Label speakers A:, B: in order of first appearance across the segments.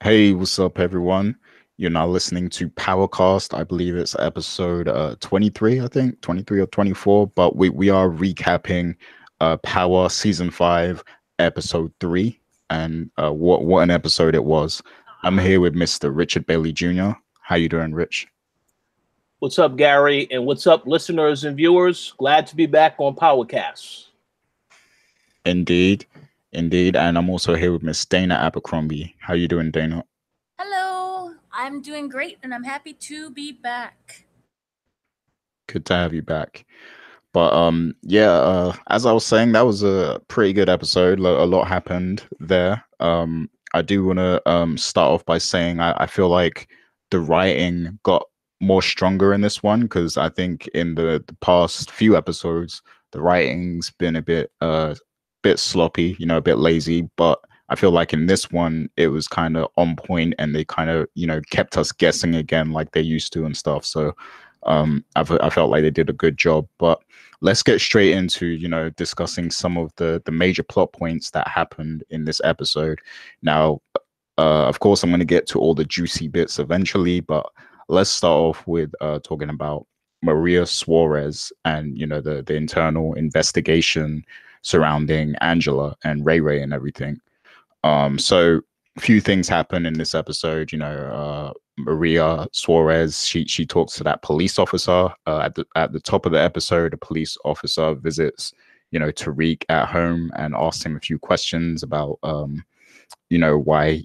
A: Hey, what's up, everyone? You're now listening to Powercast. I believe it's episode 23, I think, 23 or 24. But we are recapping Power Season 5, Episode 3, and what an episode it was. I'm here with Mr. Richard Bailey Jr. How you doing, Rich?
B: What's up, Gary? And what's up, listeners and viewers? Glad to be back on Powercast.
A: Indeed, indeed. And I'm also here with Miss Dana Abercrombie. How you doing, Dana?
C: Hello, I'm doing great and I'm happy to be back.
A: Good to have you back. But yeah, as I was saying, that was a pretty good episode. A lot happened there. I do want to start off by saying I feel like the writing got more stronger in this one because I think in the past few episodes the writing's been a bit sloppy, a bit lazy. But I feel like in this one it was kind of on point and they kind of kept us guessing again like they used to and stuff. So I felt like they did a good job. But let's get straight into discussing some of the major plot points that happened in this episode. Now, of course, I'm going to get to all the juicy bits eventually, but let's start off with talking about Maria Suarez and the internal investigation surrounding Angela and Ray Ray and everything. So a few things happen in this episode. Maria Suarez, she talks to that police officer at the top of the episode. A police officer visits Tariq at home and asks him a few questions about why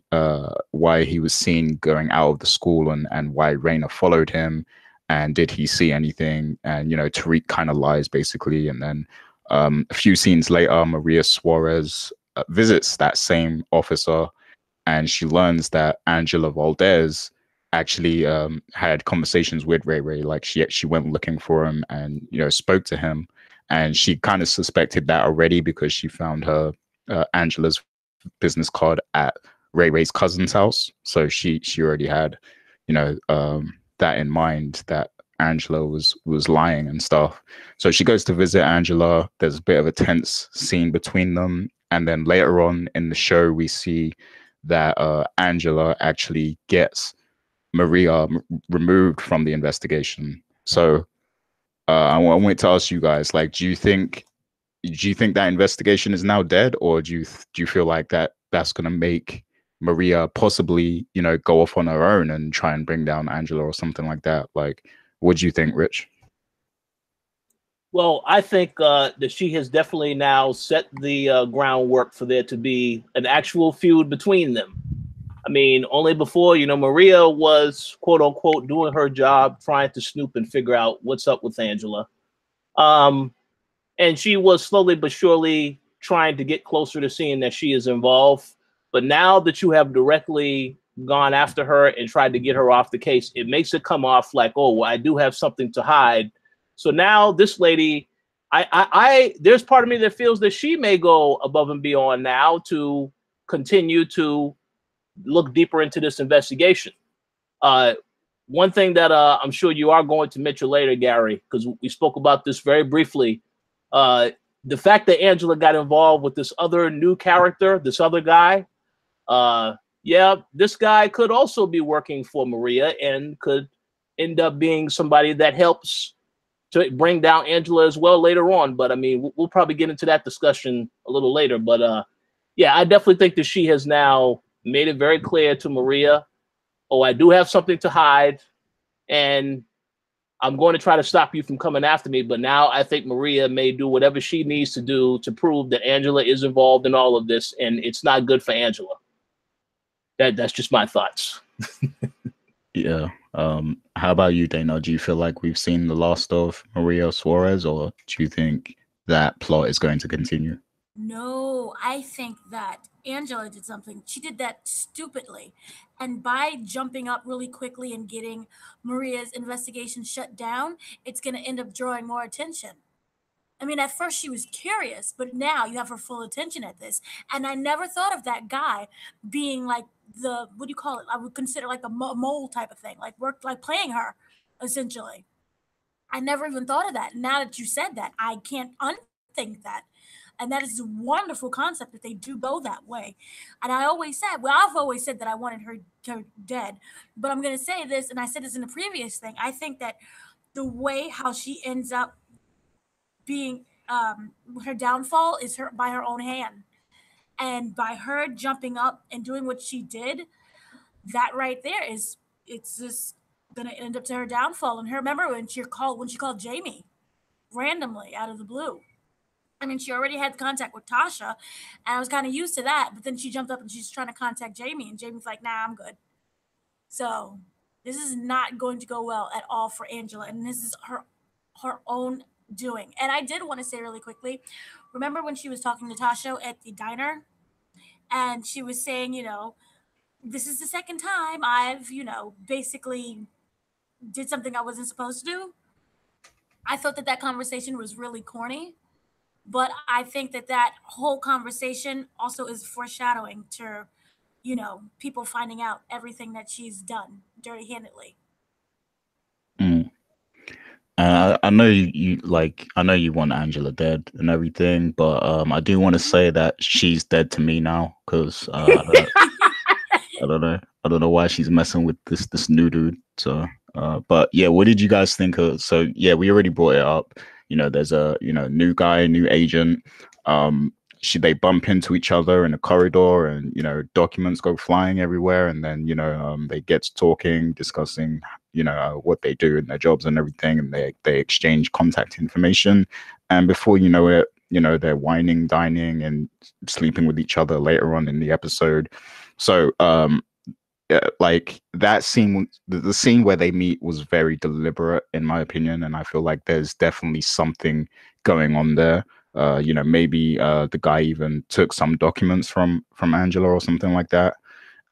A: he was seen going out of the school and why Raina followed him and did he see anything. And Tariq kind of lies basically. And then a few scenes later, Maria Suarez visits that same officer and she learns that Angela Valdez actually had conversations with Ray Ray. Like she went looking for him and spoke to him, and she kind of suspected that already because she found her Angela's business card at Ray Ray's cousin's house. So she already had that in mind, that Angela was lying and stuff. So she goes to visit Angela. There's a bit of a tense scene between them, and then later on in the show we see that Angela actually gets Maria removed from the investigation. So I wanted to ask you guys, like, do you think that investigation is now dead, or do you feel like that's gonna make Maria possibly go off on her own and try and bring down Angela or something like that? Like, what do you think, Rich?
B: Well, I think that she has definitely now set the groundwork for there to be an actual feud between them. I mean, only before, Maria was quote unquote doing her job, trying to snoop and figure out what's up with Angela. Um, and she was slowly but surely trying to get closer to seeing that she is involved. But now that you have directly gone after her and tried to get her off the case, it makes it come off like, oh, well, I do have something to hide. So now this lady, there's part of me that feels that she may go above and beyond now to continue to look deeper into this investigation. Uh, One thing that I'm sure you are going to mention later, Gary, because we spoke about this very briefly. The fact that Angela got involved with this other new character, this other guy, yeah, this guy could also be working for Maria and could end up being somebody that helps to bring down Angela as well later on. But I mean, we'll probably get into that discussion a little later. But yeah, I definitely think that she has now made it very clear to Maria, oh, I do have something to hide, and I'm going to try to stop you from coming after me. But now I think Maria may do whatever she needs to do to prove that Angela is involved in all of this, and it's not good for Angela. That's just my thoughts.
A: Yeah. How about you, Dana? Do you feel like we've seen the last of Maria Suarez, or do you think that plot is going to continue?
C: No, I think that Angela did something. She did that stupidly. And by jumping up really quickly and getting Maria's investigation shut down, it's going to end up drawing more attention. I mean, at first she was curious, but now you have her full attention at this. And I never thought of that guy being like what do you call it? I would consider like a mole type of thing, like work, like playing her, essentially. I never even thought of that. Now that you said that, I can't unthink that. And that is a wonderful concept that they do go that way. And I've always said that I wanted her dead. But I'm going to say this, and I said this in the previous thing. I think that the way how she ends up being, her downfall is her by her own hand. And by her jumping up and doing what she did, that right there it's just gonna end up to her downfall. And her, remember when she called Jamie randomly out of the blue. I mean, she already had contact with Tasha, and I was kind of used to that. But then she jumped up and she's trying to contact Jamie, and Jamie's like, "Nah, I'm good." So this is not going to go well at all for Angela, and this is her own doing. And I did want to say really quickly, remember when she was talking to Tasha at the diner, and she was saying, this is the second time I've, basically did something I wasn't supposed to do. I thought that conversation was really corny. But I think that whole conversation also is foreshadowing to, people finding out everything that she's done dirty-handedly.
A: Mm. I know I know you want Angela dead and everything, but I do want to say that she's dead to me now because I don't know why she's messing with this new dude. So, but yeah, what did you guys think of? So yeah, we already brought it up. There's a new guy, new agent. They bump into each other in a corridor, and documents go flying everywhere, and then they get to talking, discussing what they do in their jobs and everything, and they exchange contact information, and before you know it, they're whining, dining, and sleeping with each other later on in the episode. So like that scene, the scene where they meet was very deliberate in my opinion, and I feel like there's definitely something going on there. Maybe the guy even took some documents from Angela or something like that,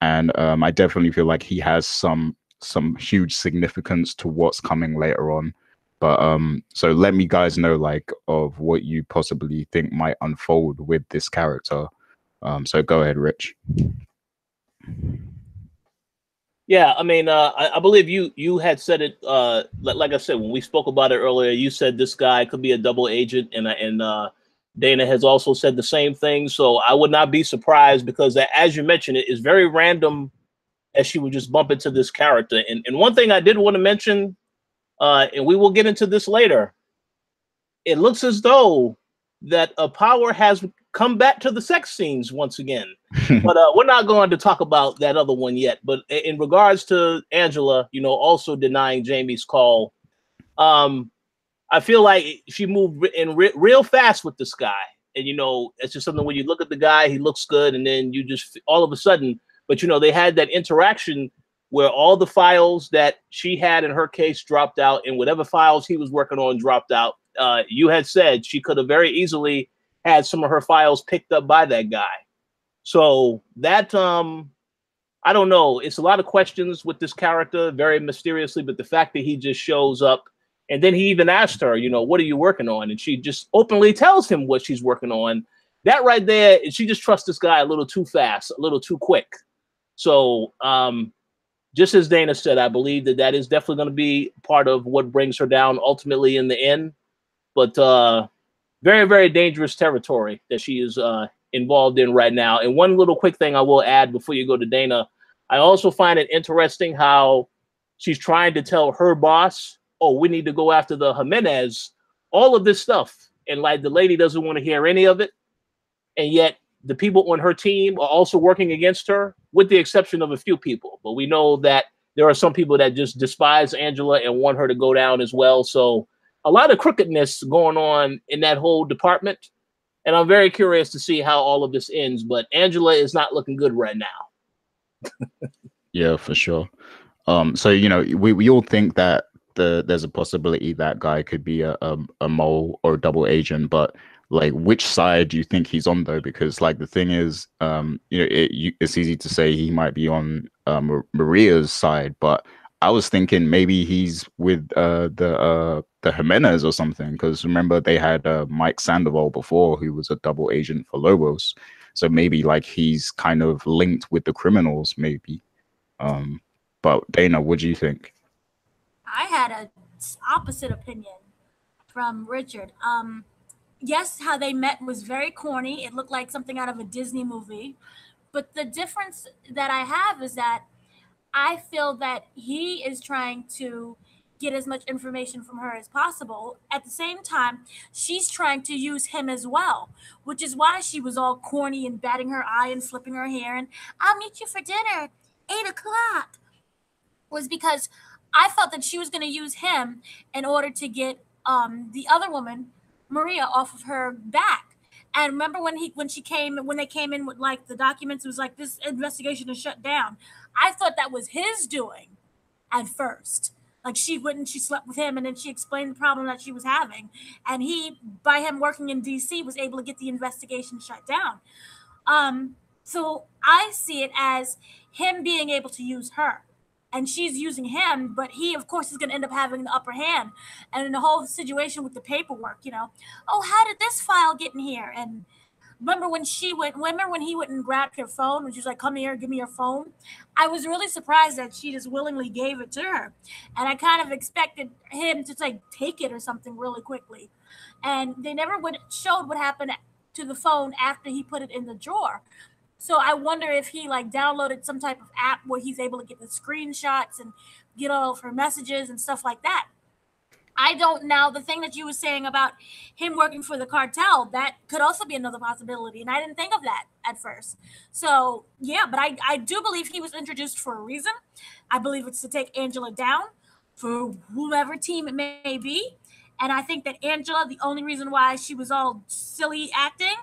A: and I definitely feel like he has some huge significance to what's coming later on. But so let me guys know like of what you possibly think might unfold with this character. So go ahead, Rich.
B: Yeah, I mean, I believe you had said it. Like I said, when we spoke about it earlier, you said this guy could be a double agent, and Dana has also said the same thing. So I would not be surprised because, as you mentioned, it is very random as she would just bump into this character. And one thing I did want to mention, and we will get into this later, it looks as though that a Power has come back to the sex scenes once again. But we're not going to talk about that other one yet. But in regards to Angela, also denying Jamie's call, I feel like she moved in real fast with this guy. And, it's just something when you look at the guy, he looks good. And then you just all of a sudden, but, they had that interaction where all the files that she had in her case dropped out and whatever files he was working on dropped out. You had said she could have very easily had some of her files picked up by that guy. So that, I don't know. It's a lot of questions with this character, very mysteriously, but the fact that he just shows up and then he even asked her, what are you working on? And she just openly tells him what she's working on. That right there, she just trusts this guy a little too fast, a little too quick. So just as Dana said, I believe that is definitely going to be part of what brings her down ultimately in the end. But very, very dangerous territory that she is involved in right now. And one little quick thing I will add before you go to Dana, I also find it interesting how she's trying to tell her boss, oh, we need to go after the Jimenez, all of this stuff. And like the lady doesn't want to hear any of it. And yet the people on her team are also working against her, with the exception of a few people. But we know that there are some people that just despise Angela and want her to go down as well. So a lot of crookedness going on in that whole department. And I'm very curious to see how all of this ends. But Angela is not looking good right now.
A: Yeah, for sure. So, we all think that there's a possibility that guy could be a mole or a double agent, but like which side do you think he's on though? Because like the thing is, it's easy to say he might be on Maria's side, but I was thinking maybe he's with the Jimenez or something, because remember they had Mike Sandoval before, who was a double agent for Lobos. So maybe like he's kind of linked with the criminals, maybe. But Dana, what do you think?
C: I had a opposite opinion from Richard. yes, how they met was very corny. It looked like something out of a Disney movie. But the difference that I have is that I feel that he is trying to get as much information from her as possible. At the same time, she's trying to use him as well, which is why she was all corny and batting her eye and flipping her hair and I'll meet you for dinner, 8 o'clock. Was because I felt that she was going to use him in order to get the other woman, Maria, off of her back. And remember when they came in with like the documents, it was like this investigation is shut down. I thought that was his doing at first. Like she slept with him and then she explained the problem that she was having. And he, by him working in DC, was able to get the investigation shut down. So I see it as him being able to use her. And she's using him, but he, of course, is going to end up having the upper hand. And in the whole situation with the paperwork, oh, how did this file get in here? And remember when he went and grabbed her phone and she was like, come here, give me your phone. I was really surprised that she just willingly gave it to her. And I kind of expected him to like take it or something really quickly. And they never showed what happened to the phone after he put it in the drawer. So I wonder if he like downloaded some type of app where he's able to get the screenshots and get all of her messages and stuff like that. I don't know. The thing that you were saying about him working for the cartel, that could also be another possibility. And I didn't think of that at first. So yeah, but I do believe he was introduced for a reason. I believe it's to take Angela down for whomever team it may be. And I think that Angela, the only reason why she was all silly acting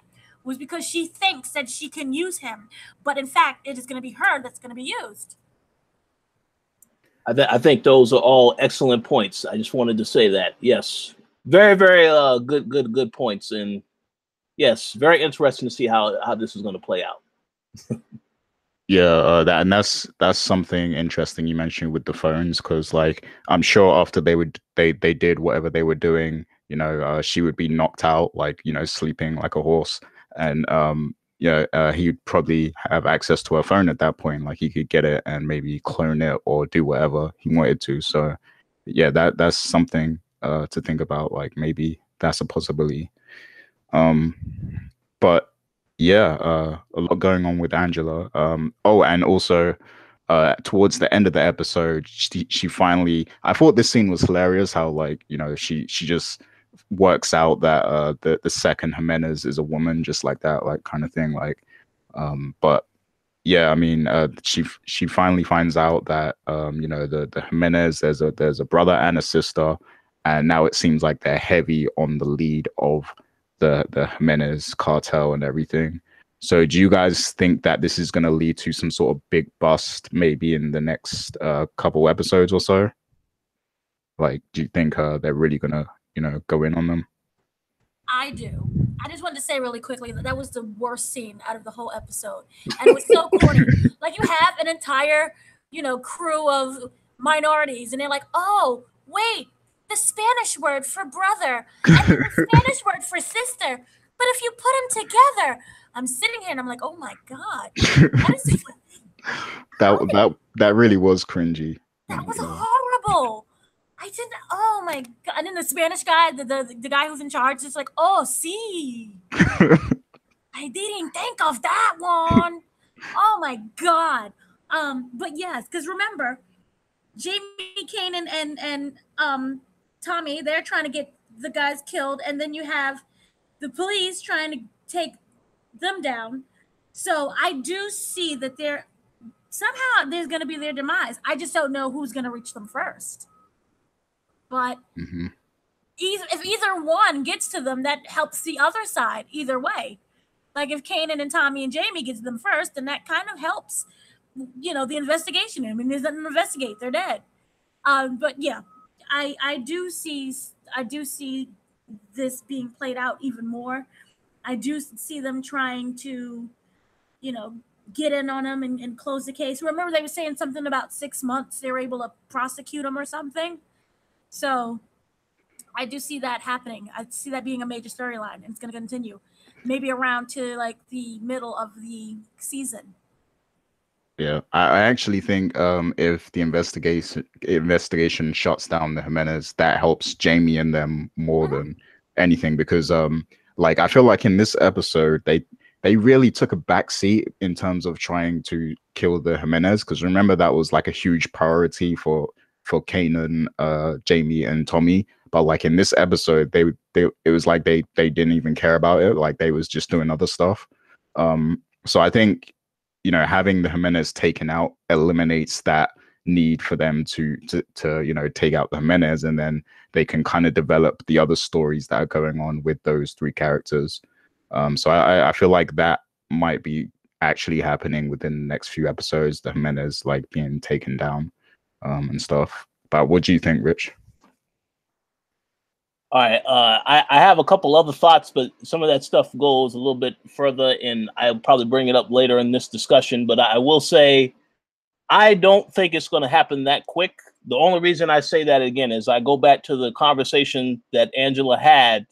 C: was because she thinks that she can use him. But in fact, it is going to be her that's going to be used.
B: I think those are all excellent points. I just wanted to say that. Yes. Very, very good points. And yes, very interesting to see how this is going to play out.
A: Yeah, that's something interesting you mentioned with the phones, because like I'm sure after they did whatever they were doing, she would be knocked out, like sleeping like a horse, and he'd probably have access to her phone at that point, like he could get it and maybe clone it or do whatever he wanted to. So yeah, that's something to think about. Like maybe that's a possibility. But yeah, a lot going on with Angela. Oh, and also towards the end of the episode, she finally. I thought this scene was hilarious. How like she just works out that the second Jimenez is a woman, just like that, like kind of thing. Like, but yeah, I mean, she finally finds out that the Jimenez, there's a brother and a sister, and now it seems like they're heavy on the lead of the Jimenez cartel and everything. So do you guys think that this is going to lead to some sort of big bust maybe in the next couple episodes or so? Like, do you think they're really going to, go in on them?
C: I do. I just wanted to say really quickly that was the worst scene out of the whole episode. And it was so corny. Like you have an entire, crew of minorities and they're like, oh, wait, the Spanish word for brother and the Spanish word for sister. But if you put them together, I'm sitting here and I'm like, oh my God.
A: That really was cringy.
C: That was horrible. I didn't. Oh my God! And then the Spanish guy, the guy who's in charge, is like, "Oh, see, I didn't think of that one." Oh my God! But yes, because remember, Jamie, Kanan, and Tommy, they're trying to get the guys killed, and then you have the police trying to take them down. So I do see that somehow there's going to be their demise. I just don't know who's going to reach them first. But if either one gets to them, that helps the other side either way. Like if Kanan and Tommy and Jamie gets them first, then that kind of helps, the investigation. I mean, there's nothing to investigate; they're dead. But yeah, I do see this being played out even more. I do see them trying to, get in on them and close the case. Remember, they were saying something about 6 months they were able to prosecute them or something. So I do see that happening. I see that being a major storyline, and it's going to continue, maybe around to like the middle of the season.
A: Yeah, I actually think if the investigation shuts down the Jimenez, that helps Jamie and them more than anything, because Like I feel like in this episode they really took a backseat in terms of trying to kill the Jimenez, because remember that was like a huge priority for Kanan, Jamie, and Tommy. But like in this episode, they it was like they didn't even care about it. Like they was just doing other stuff. So I think, you know, having the Jimenez taken out eliminates that need for them to you know, take out the Jimenez, and then they can kind of develop the other stories that are going on with those three characters. So I feel like that might be actually happening within the next few episodes, the Jimenez like being taken down, and stuff. But what do you think, Rich?
B: All right, I have a couple other thoughts, but some of that stuff goes a little bit further, and I'll probably bring it up later in this discussion. But I will say, I don't think it's going to happen that quick. The only reason I say that again is I go back to the conversation that Angela had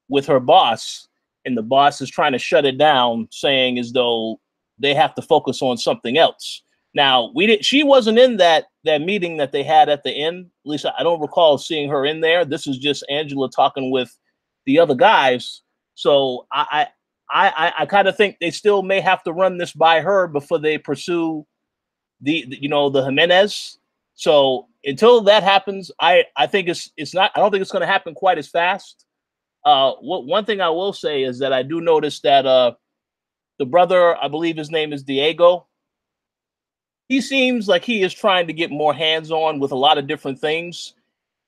B: with her boss, and the boss is trying to shut it down, saying as though they have to focus on something else. Now, she wasn't in that meeting that they had at the end. At least I don't recall seeing her in there. This is just Angela talking with the other guys. So I kind of think they still may have to run this by her before they pursue the Jimenez. So until that happens, I think it's not. I don't think it's going to happen quite as fast. One thing I will say is that I do notice that the brother, I believe his name is Diego, he seems like he is trying to get more hands-on with a lot of different things.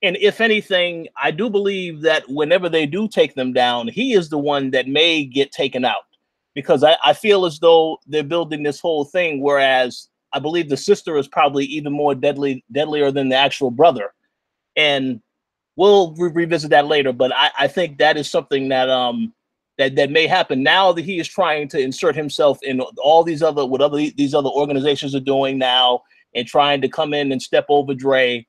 B: And if anything, I do believe that whenever they do take them down, he is the one that may get taken out, because I feel as though they're building this whole thing, whereas I believe the sister is probably even more deadlier than the actual brother. And we'll revisit that later, but I think that is something that that may happen now that he is trying to insert himself in all these other these other organizations are doing now, and trying to come in and step over Dre.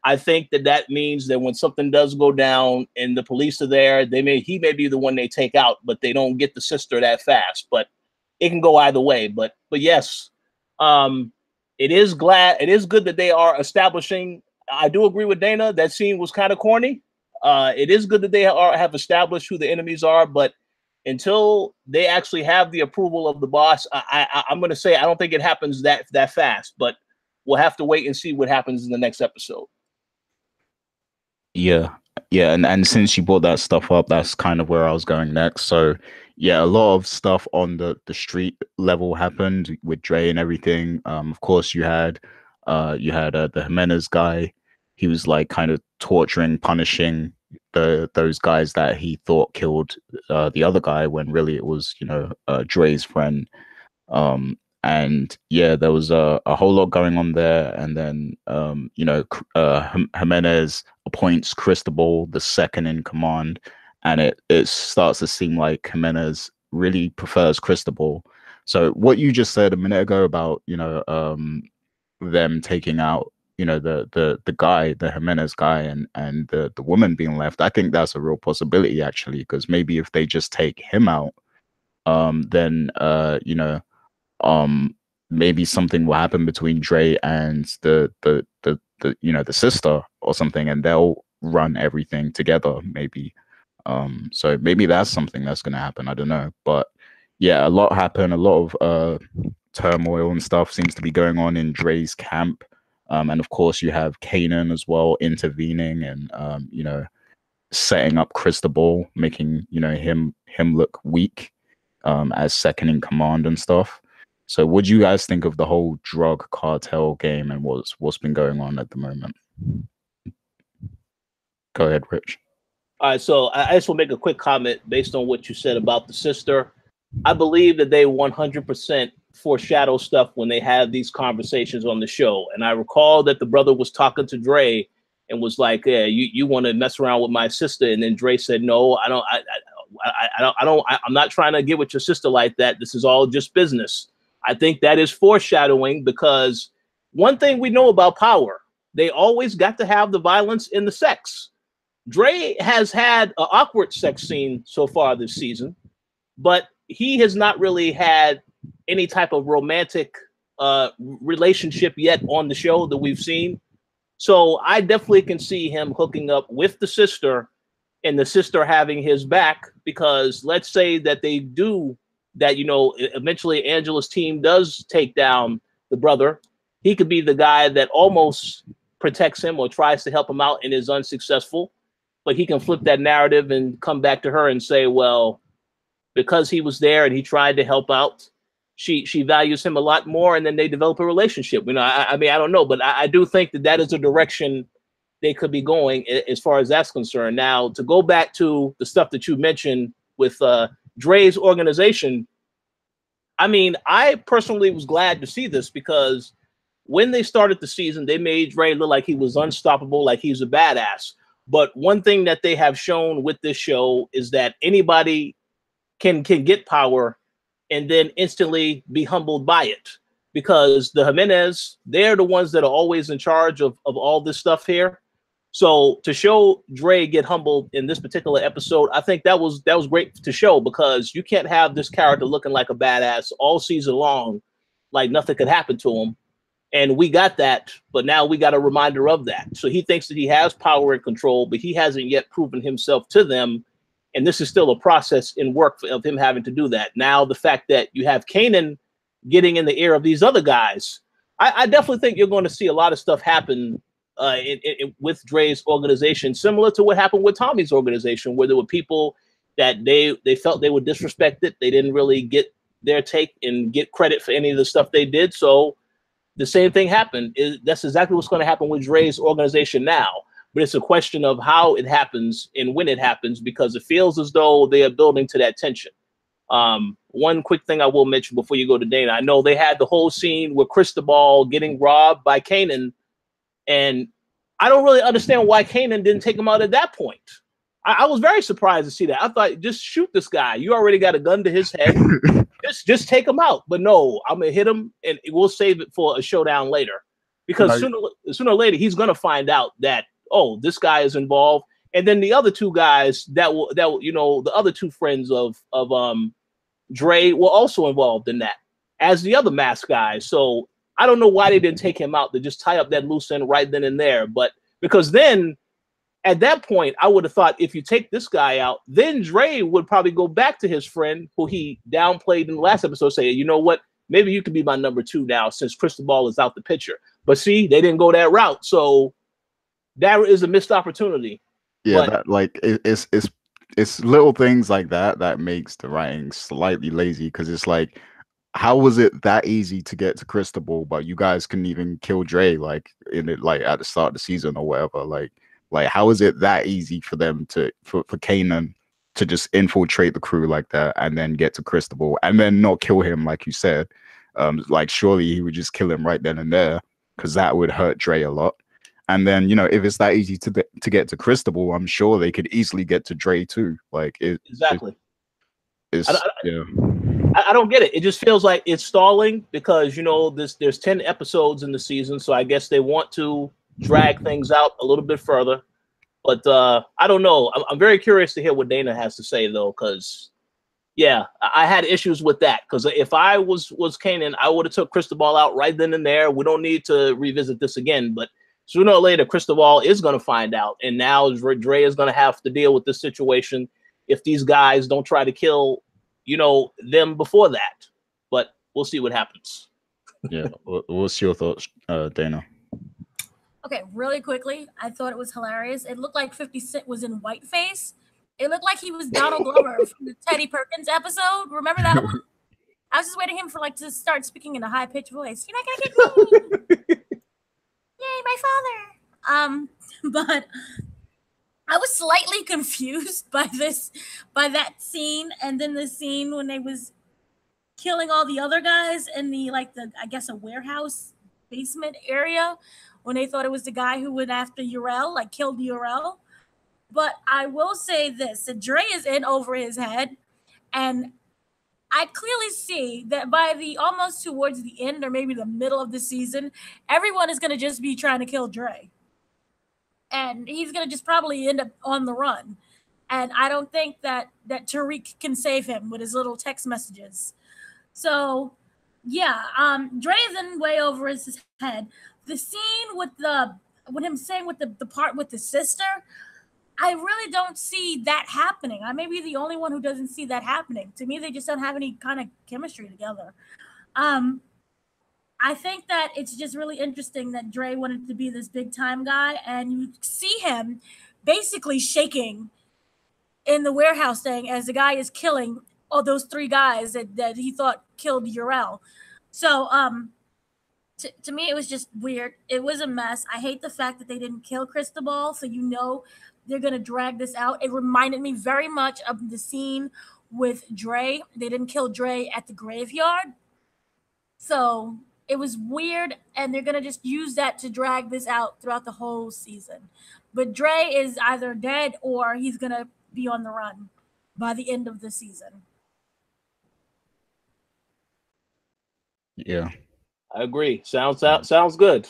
B: I think that means that when something does go down and the police are there, he may be the one they take out, but they don't get the sister that fast. But it can go either way. But yes, it is good that they are establishing. I do agree with Dana. That scene was kind of corny. It is good that they have established who the enemies are, but until they actually have the approval of the boss, I'm going to say I don't think it happens that fast. But we'll have to wait and see what happens in the next episode.
A: Yeah, and since you brought that stuff up, that's kind of where I was going next. So yeah, a lot of stuff on the street level happened with Dre and everything. Of course, you had the Jimenez guy. He was like kind of torturing, punishing those guys that he thought killed the other guy, when really it was, you know, Dre's friend. And yeah, there was a whole lot going on there. And then you know, Jimenez appoints Cristobal the second in command, and it starts to seem like Jimenez really prefers Cristobal. So what you just said a minute ago about, you know, them taking out, you know, the guy, the Jimenez guy, and the woman being left, I think that's a real possibility actually, because maybe if they just take him out, then you know, maybe something will happen between Dre and the you know, the sister or something, and they'll run everything together maybe. So maybe that's something that's going to happen. I don't know, but yeah, a lot happened. A lot of turmoil and stuff seems to be going on in Dre's camp. And of course you have Kanan as well intervening and you know, setting up Cristobal, making, you know, him look weak as second in command and stuff. So what do you guys think of the whole drug cartel game and what's been going on at the moment? Go ahead, Rich.
B: All right, so I just will make a quick comment based on what you said about the sister. I believe that they 100% foreshadow stuff when they have these conversations on the show. And I recall that the brother was talking to Dre and was like, "Yeah, you want to mess around with my sister?" And then Dre said, "No, I don't. I'm not trying to get with your sister like that. This is all just business." I think that is foreshadowing, because one thing we know about Power, they always got to have the violence in the sex. Dre has had an awkward sex scene so far this season, but he has not really had any type of romantic relationship yet on the show that we've seen. So I definitely can see him hooking up with the sister and the sister having his back, because let's say that they do that, eventually Angela's team does take down the brother. He could be the guy that almost protects him or tries to help him out and is unsuccessful, but he can flip that narrative and come back to her and say, well, because he was there and he tried to help out, she values him a lot more, and then they develop a relationship. I mean, I don't know, but I do think that is a direction they could be going as far as that's concerned. Now, to go back to the stuff that you mentioned with Dre's organization, I mean, I personally was glad to see this, because when they started the season, they made Dre look like he was unstoppable, like he's a badass. But one thing that they have shown with this show is that anybody can get power and then instantly be humbled by it, because the Jimenez, they're the ones that are always in charge of all this stuff here. So to show Dre get humbled in this particular episode, I think that was great to show, because you can't have this character looking like a badass all season long, like nothing could happen to him. And we got that, but now we got a reminder of that. So he thinks that he has power and control, but he hasn't yet proven himself to them. And this is still a process in work of him having to do that. Now, the fact that you have Kanan getting in the ear of these other guys, I definitely think you're going to see a lot of stuff happen with Dre's organization, similar to what happened with Tommy's organization, where there were people that they felt they were disrespected. They didn't really get their take and get credit for any of the stuff they did. So the same thing happened. That's exactly what's going to happen with Dre's organization now. But it's a question of how it happens and when it happens, because it feels as though they are building to that tension. One quick thing I will mention before you go to Dana. I know they had the whole scene with Cristobal getting robbed by Kanan, and I don't really understand why Kanan didn't take him out at that point. I was very surprised to see that. I thought, just shoot this guy. You already got a gun to his head. just take him out. But no, I'm going to hit him, and we'll save it for a showdown later. Because sooner or later, he's going to find out that, oh, this guy is involved. And then the other two guys the other two friends of Dre were also involved in that, as the other masked guys. So I don't know why they didn't take him out to just tie up that loose end right then and there. But because then at that point, I would have thought, if you take this guy out, then Dre would probably go back to his friend who he downplayed in the last episode, saying, you know what, maybe you could be my number two now, since Cristobal is out the picture. But see, they didn't go that route. So that is a missed opportunity.
A: Yeah, it's little things like that makes the writing slightly lazy, because it's like, how was it that easy to get to Cristobal, but you guys couldn't even kill Dre at the start of the season or whatever? Like how is it that easy for them for Kanan to just infiltrate the crew like that and then get to Cristobal and then not kill him, like you said? Like, surely he would just kill him right then and there, because that would hurt Dre a lot. And then, if it's that easy to get to Cristobal, I'm sure they could easily get to Dre too. Like,
B: exactly.
A: Yeah.
B: I don't get it. It just feels like it's stalling, because there's 10 episodes in the season, so I guess they want to drag things out a little bit further. But I don't know. I'm very curious to hear what Dana has to say, though, because yeah, I had issues with that. Because if I was Kanan, I would have took Cristobal out right then and there. We don't need to revisit this again. But sooner or later, Cristobal is going to find out, and now Dre is going to have to deal with this situation if these guys don't try to kill them before that. But we'll see what happens.
A: Yeah. What's your thoughts, Dana?
C: Okay, really quickly, I thought it was hilarious. It looked like 50 Cent was in whiteface. It looked like he was Donald Glover from the Teddy Perkins episode. Remember that one? I was just waiting for him to start speaking in a high-pitched voice. You're not gonna get me. Yay, my father. But I was slightly confused by that scene, and then the scene when they was killing all the other guys in I guess a warehouse basement area, when they thought it was the guy who went after Urel, killed Urel. But I will say this, that Dre is in over his head, and I clearly see that by almost towards the end or maybe the middle of the season, everyone is going to just be trying to kill Dre. And he's going to just probably end up on the run. And I don't think that Tariq can save him with his little text messages. So, yeah, Dre is in way over his head. The scene with him saying with the part with the sister, I really don't see that happening. I may be the only one who doesn't see that happening. To me, they just don't have any kind of chemistry together. Um, I think that it's just really interesting that Dre wanted to be this big time guy, and you see him basically shaking in the warehouse thing as the guy is killing all those three guys that he thought killed Urel. So, to me, it was just weird. It was a mess. I hate the fact that they didn't kill Cristobal, so you know they're gonna drag this out. It reminded me very much of the scene with Dre. They didn't kill Dre at the graveyard, so it was weird, and they're gonna just use that to drag this out throughout the whole season. But Dre is either dead or he's gonna be on the run by the end of the season.
A: Yeah.
B: I agree. Sounds good.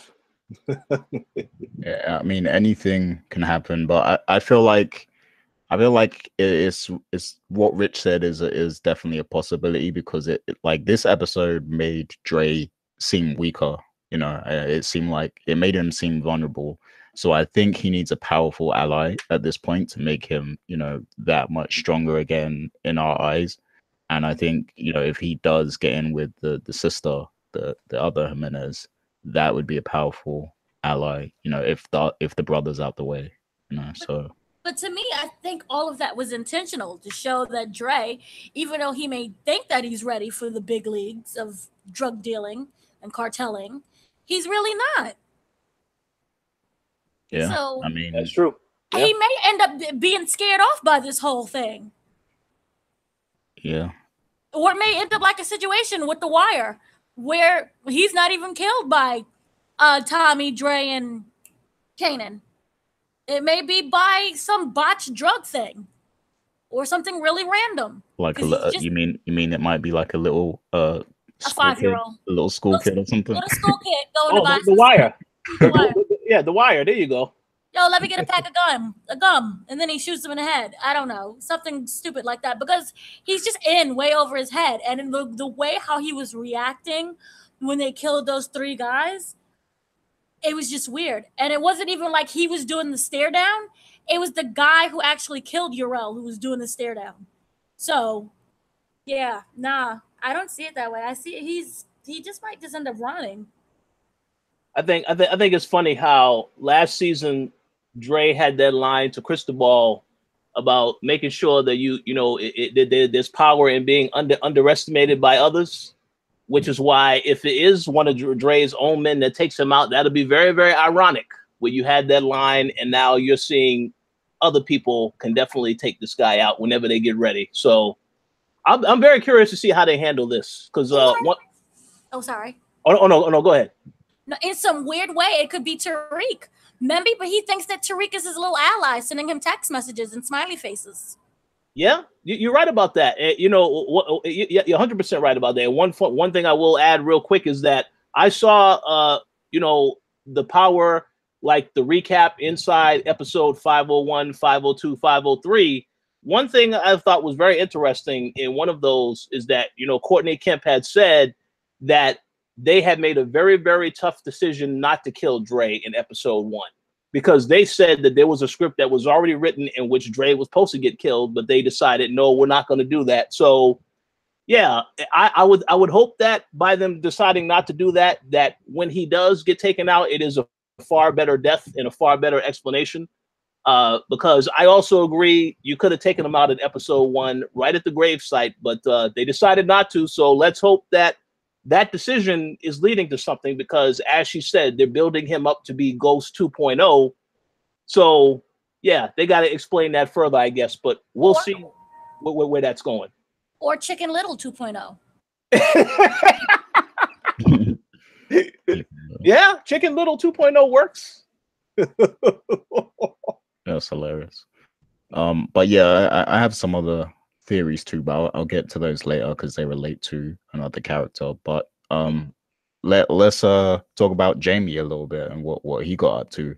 A: Yeah, I mean, anything can happen, but I feel like it's what Rich said is definitely a possibility, because it like this episode made Dre seem weaker. You know, it seemed like it made him seem vulnerable. So I think he needs a powerful ally at this point to make him, you know, that much stronger again in our eyes. And I think, you know, if he does get in with the sister, the other Jimenez, that would be a powerful ally. You know, if the brother's out the way, you know. So.
C: But to me, I think all of that was intentional to show that Dre, even though he may think that he's ready for the big leagues of drug dealing and cartelling, he's really not.
A: Yeah,
C: so
A: I mean,
B: that's true.
C: Yeah. He may end up being scared off by this whole thing.
A: Yeah.
C: Or it may end up like a situation with The Wire, where he's not even killed by Tommy, Dre, and Kanan. It may be by some botched drug thing or something really random.
A: Like you mean it might be like a little
C: a 5-year-old,
A: a little school kid or something.
C: Little school kid going to buy
B: The Wire.
C: The Wire.
B: Yeah, The Wire. There you go.
C: Yo, let me get a pack of gum, and then he shoots him in the head. I don't know, something stupid like that, because he's just in way over his head, and in the way how he was reacting when they killed those three guys, it was just weird. And it wasn't even like he was doing the stare down. It was the guy who actually killed Urel who was doing the stare down. So, yeah, nah, I don't see it that way. I see he just might just end up running.
B: I think it's funny how last season Dre had that line to Cristobal about making sure that you know there's power in being underestimated by others. Which is why if it is one of Dre's own men that takes him out, that'll be very, very ironic where you had that line and now you're seeing other people can definitely take this guy out whenever they get ready. So I'm very curious to see how they handle this. Because
C: sorry.
B: Oh, no, go ahead.
C: No, in some weird way, it could be Tariq. Maybe, but he thinks that Tariq is his little ally, sending him text messages and smiley faces. Yeah,
B: you're right about that. You know, you're 100% right about that. One thing I will add real quick is that I saw, you know, the power, like the recap inside episode 501, 502, 503. One thing I thought was very interesting in one of those is that, you know, Courtney Kemp had said that they had made a very, very tough decision not to kill Dre in episode 1. Because they said that there was a script that was already written in which Dre was supposed to get killed, but they decided, no, we're not going to do that. So, yeah, I would hope that by them deciding not to do that, that when he does get taken out, it is a far better death and a far better explanation. Because I also agree you could have taken him out in episode 1 right at the gravesite, but they decided not to. So let's hope that that decision is leading to something, because as she said, they're building him up to be Ghost 2.0. So yeah, they got to explain that further, I guess, but we'll see where that's going.
C: Or Chicken Little 2.0.
B: Yeah, Chicken Little 2.0 works.
A: That's hilarious. But yeah, I have some other theories too, but I'll get to those later because they relate to another character. But let's talk about Jamie a little bit and what he got up to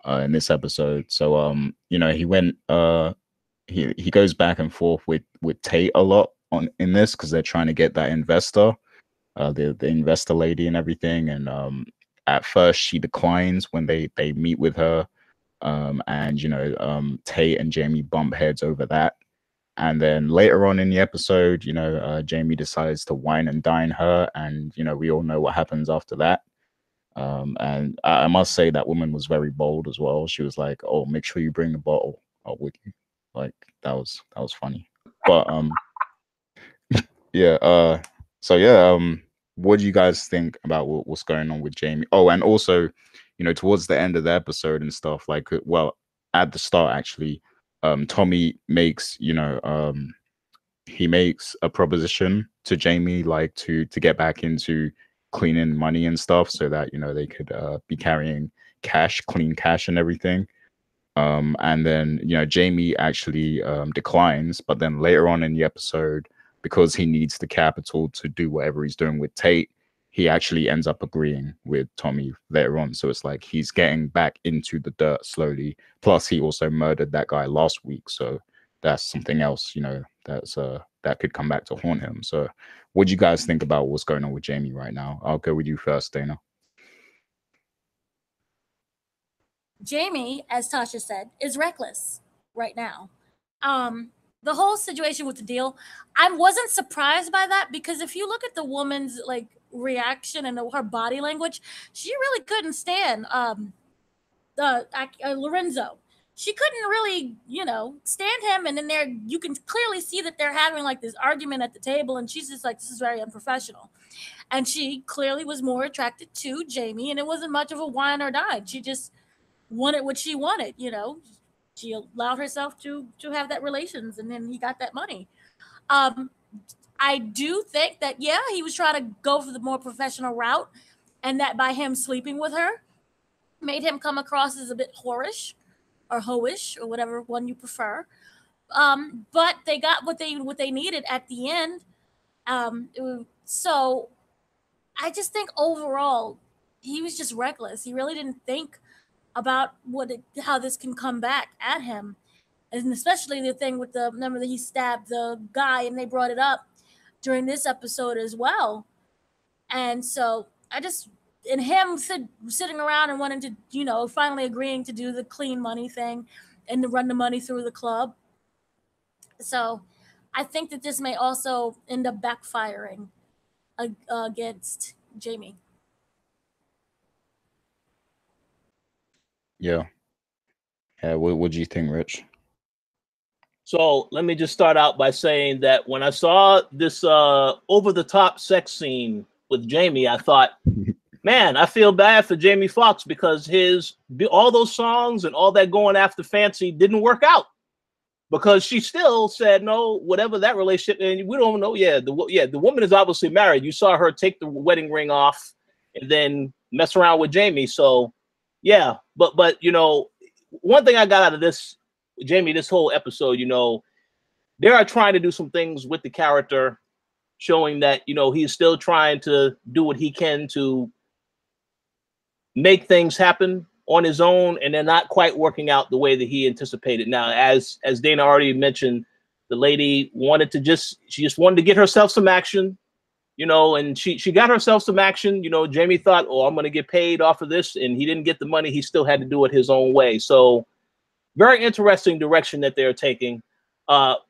A: in this episode. So you know, he went he goes back and forth with Tate a lot in this because they're trying to get that investor, the investor lady and everything. And at first she declines when they meet with her. And Tate and Jamie bump heads over that. And then later on in the episode, Jamie decides to wine and dine her, and we all know what happens after that. And I must say that woman was very bold as well. She was like, "Oh, make sure you bring the bottle with you." Like that was funny. But yeah. So yeah. What do you guys think about what's going on with Jamie? Oh, and also, towards the end of the episode and stuff, like, well, at the start actually, Tommy makes, he makes a proposition to Jamie, like to get back into cleaning money and stuff, so that they could be carrying cash, clean cash, and everything. And then Jamie actually declines, but then later on in the episode, because he needs the capital to do whatever he's doing with Tate, he actually ends up agreeing with Tommy later on. So it's like he's getting back into the dirt slowly. Plus, he also murdered that guy last week, so that's something else, that's that could come back to haunt him. So what do you guys think about what's going on with Jamie right now? I'll go with you first, Dana.
C: Jamie, as Tasha said, is reckless right now. The whole situation with the deal, I wasn't surprised by that, because if you look at the woman's like reaction and her body language, she really couldn't stand Lorenzo. She couldn't really, stand him. And then you can clearly see that they're having like this argument at the table, and she's just like, this is very unprofessional. And she clearly was more attracted to Jamie, and it wasn't much of a wine or dine. She just wanted what she wanted, She allowed herself to have that relations, and then he got that money. I do think that, yeah, he was trying to go for the more professional route, and that by him sleeping with her made him come across as a bit whorish or hoish or whatever one you prefer. But they got what they needed at the end. So I just think overall he was just reckless. He really didn't think about how this can come back at him, and especially the thing with the number that he stabbed the guy, and they brought it up during this episode as well. And so and him sitting around and wanting to, finally agreeing to do the clean money thing and to run the money through the club. So I think that this may also end up backfiring against Jamie.
A: Yeah. What do you think, Rich?
B: So let me just start out by saying that when I saw this over-the-top sex scene with Jamie, I thought, man, I feel bad for Jamie Foxx, because all those songs and all that going after Fancy didn't work out, because she still said no, whatever that relationship. And we don't know. Yeah, the woman is obviously married. You saw her take the wedding ring off and then mess around with Jamie. So yeah, but one thing I got out of this, Jamie, this whole episode, they are trying to do some things with the character, showing that, he's still trying to do what he can to make things happen on his own, and they're not quite working out the way that he anticipated. Now, as Dana already mentioned, the lady she just wanted to get herself some action, and she got herself some action. Jamie thought, oh, I'm going to get paid off of this, and he didn't get the money. He still had to do it his own way. So very interesting direction that they're taking.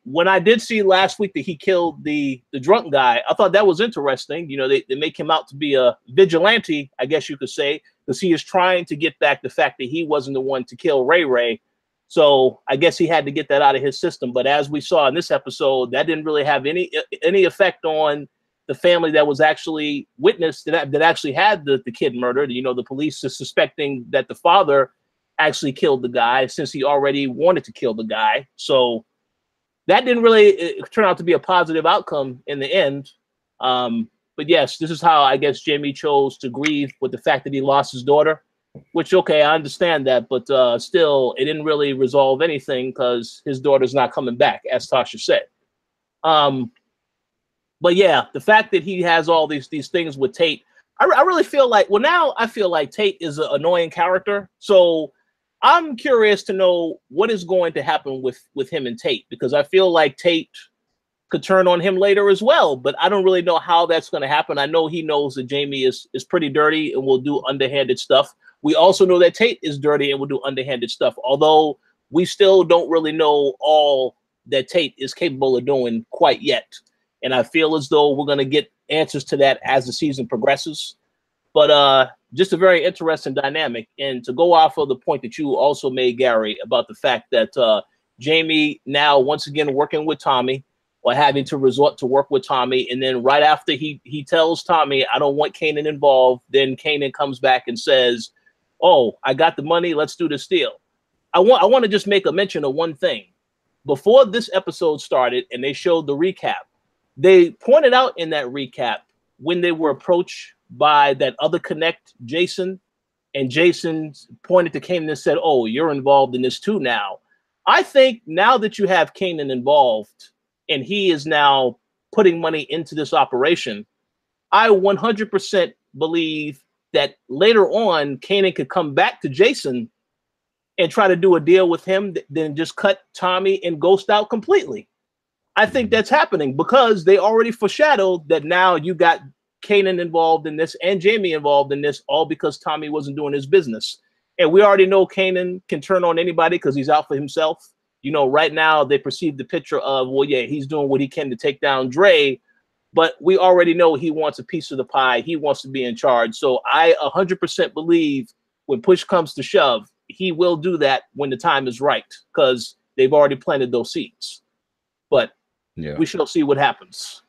B: When I did see last week that he killed the drunk guy, I thought that was interesting. They make him out to be a vigilante, I guess you could say, because he is trying to get back the fact that he wasn't the one to kill Ray Ray. So I guess he had to get that out of his system. But as we saw in this episode, that didn't really have any effect on the family that was actually witnessed, that actually had the kid murdered. The police is suspecting that the father actually killed the guy, since he already wanted to kill the guy. So that didn't really turn out to be a positive outcome in the end. But yes, this is how I guess Jamie chose to grieve, with the fact that he lost his daughter, which, okay, I understand that, but still, it didn't really resolve anything, because his daughter's not coming back, as Tasha said. But yeah, the fact that he has all these things with Tate, I really feel like, now I feel like Tate is an annoying character. So I'm curious to know what is going to happen with him and Tate, because I feel like Tate could turn on him later as well. But I don't really know how that's going to happen. I know he knows that Jamie is pretty dirty and will do underhanded stuff. We also know that Tate is dirty and will do underhanded stuff, although we still don't really know all that Tate is capable of doing quite yet. And I feel as though we're going to get answers to that as the season progresses. But just a very interesting dynamic. And to go off of the point that you also made, Gary, about the fact that Jamie now once again working with Tommy, or having to resort to work with Tommy, and then right after he tells Tommy, I don't want Kanan involved, then Kanan comes back and says, oh, I got the money, let's do this deal. I want to just make a mention of one thing. Before this episode started and they showed the recap, they pointed out in that recap when they were approached by that other Connect, Jason, and Jason pointed to Kanan and said, oh, you're involved in this too now. I think now that you have Kanan involved and he is now putting money into this operation, I 100% believe that later on, Kanan could come back to Jason and try to do a deal with him, then just cut Tommy and Ghost out completely. I think that's happening because they already foreshadowed that now you got Kanan involved in this and Jamie involved in this, all because Tommy wasn't doing his business. And we already know Kanan can turn on anybody because he's out for himself. You know, right now they perceive the picture of, well, yeah, he's doing what he can to take down Dre, but we already know he wants a piece of the pie. He wants to be in charge. So I 100% believe when push comes to shove, he will do that when the time is right because they've already planted those seeds. But yeah, we shall see what happens.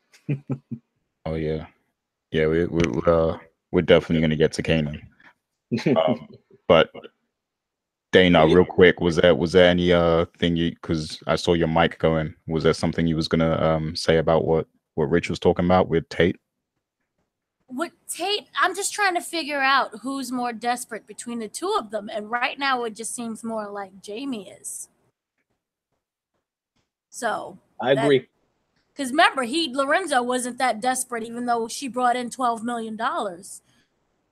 A: Oh yeah, yeah, we're definitely gonna get to Kanan. But Dana, real quick, was there any thing you, because I saw your mic going, was there something you was gonna say about what Rich was talking about with Tate?
C: With Tate, I'm just trying to figure out who's more desperate between the two of them, and right now it just seems more like Jamie is. So
B: I agree.
C: Because remember, Lorenzo wasn't that desperate, even though she brought in $12 million.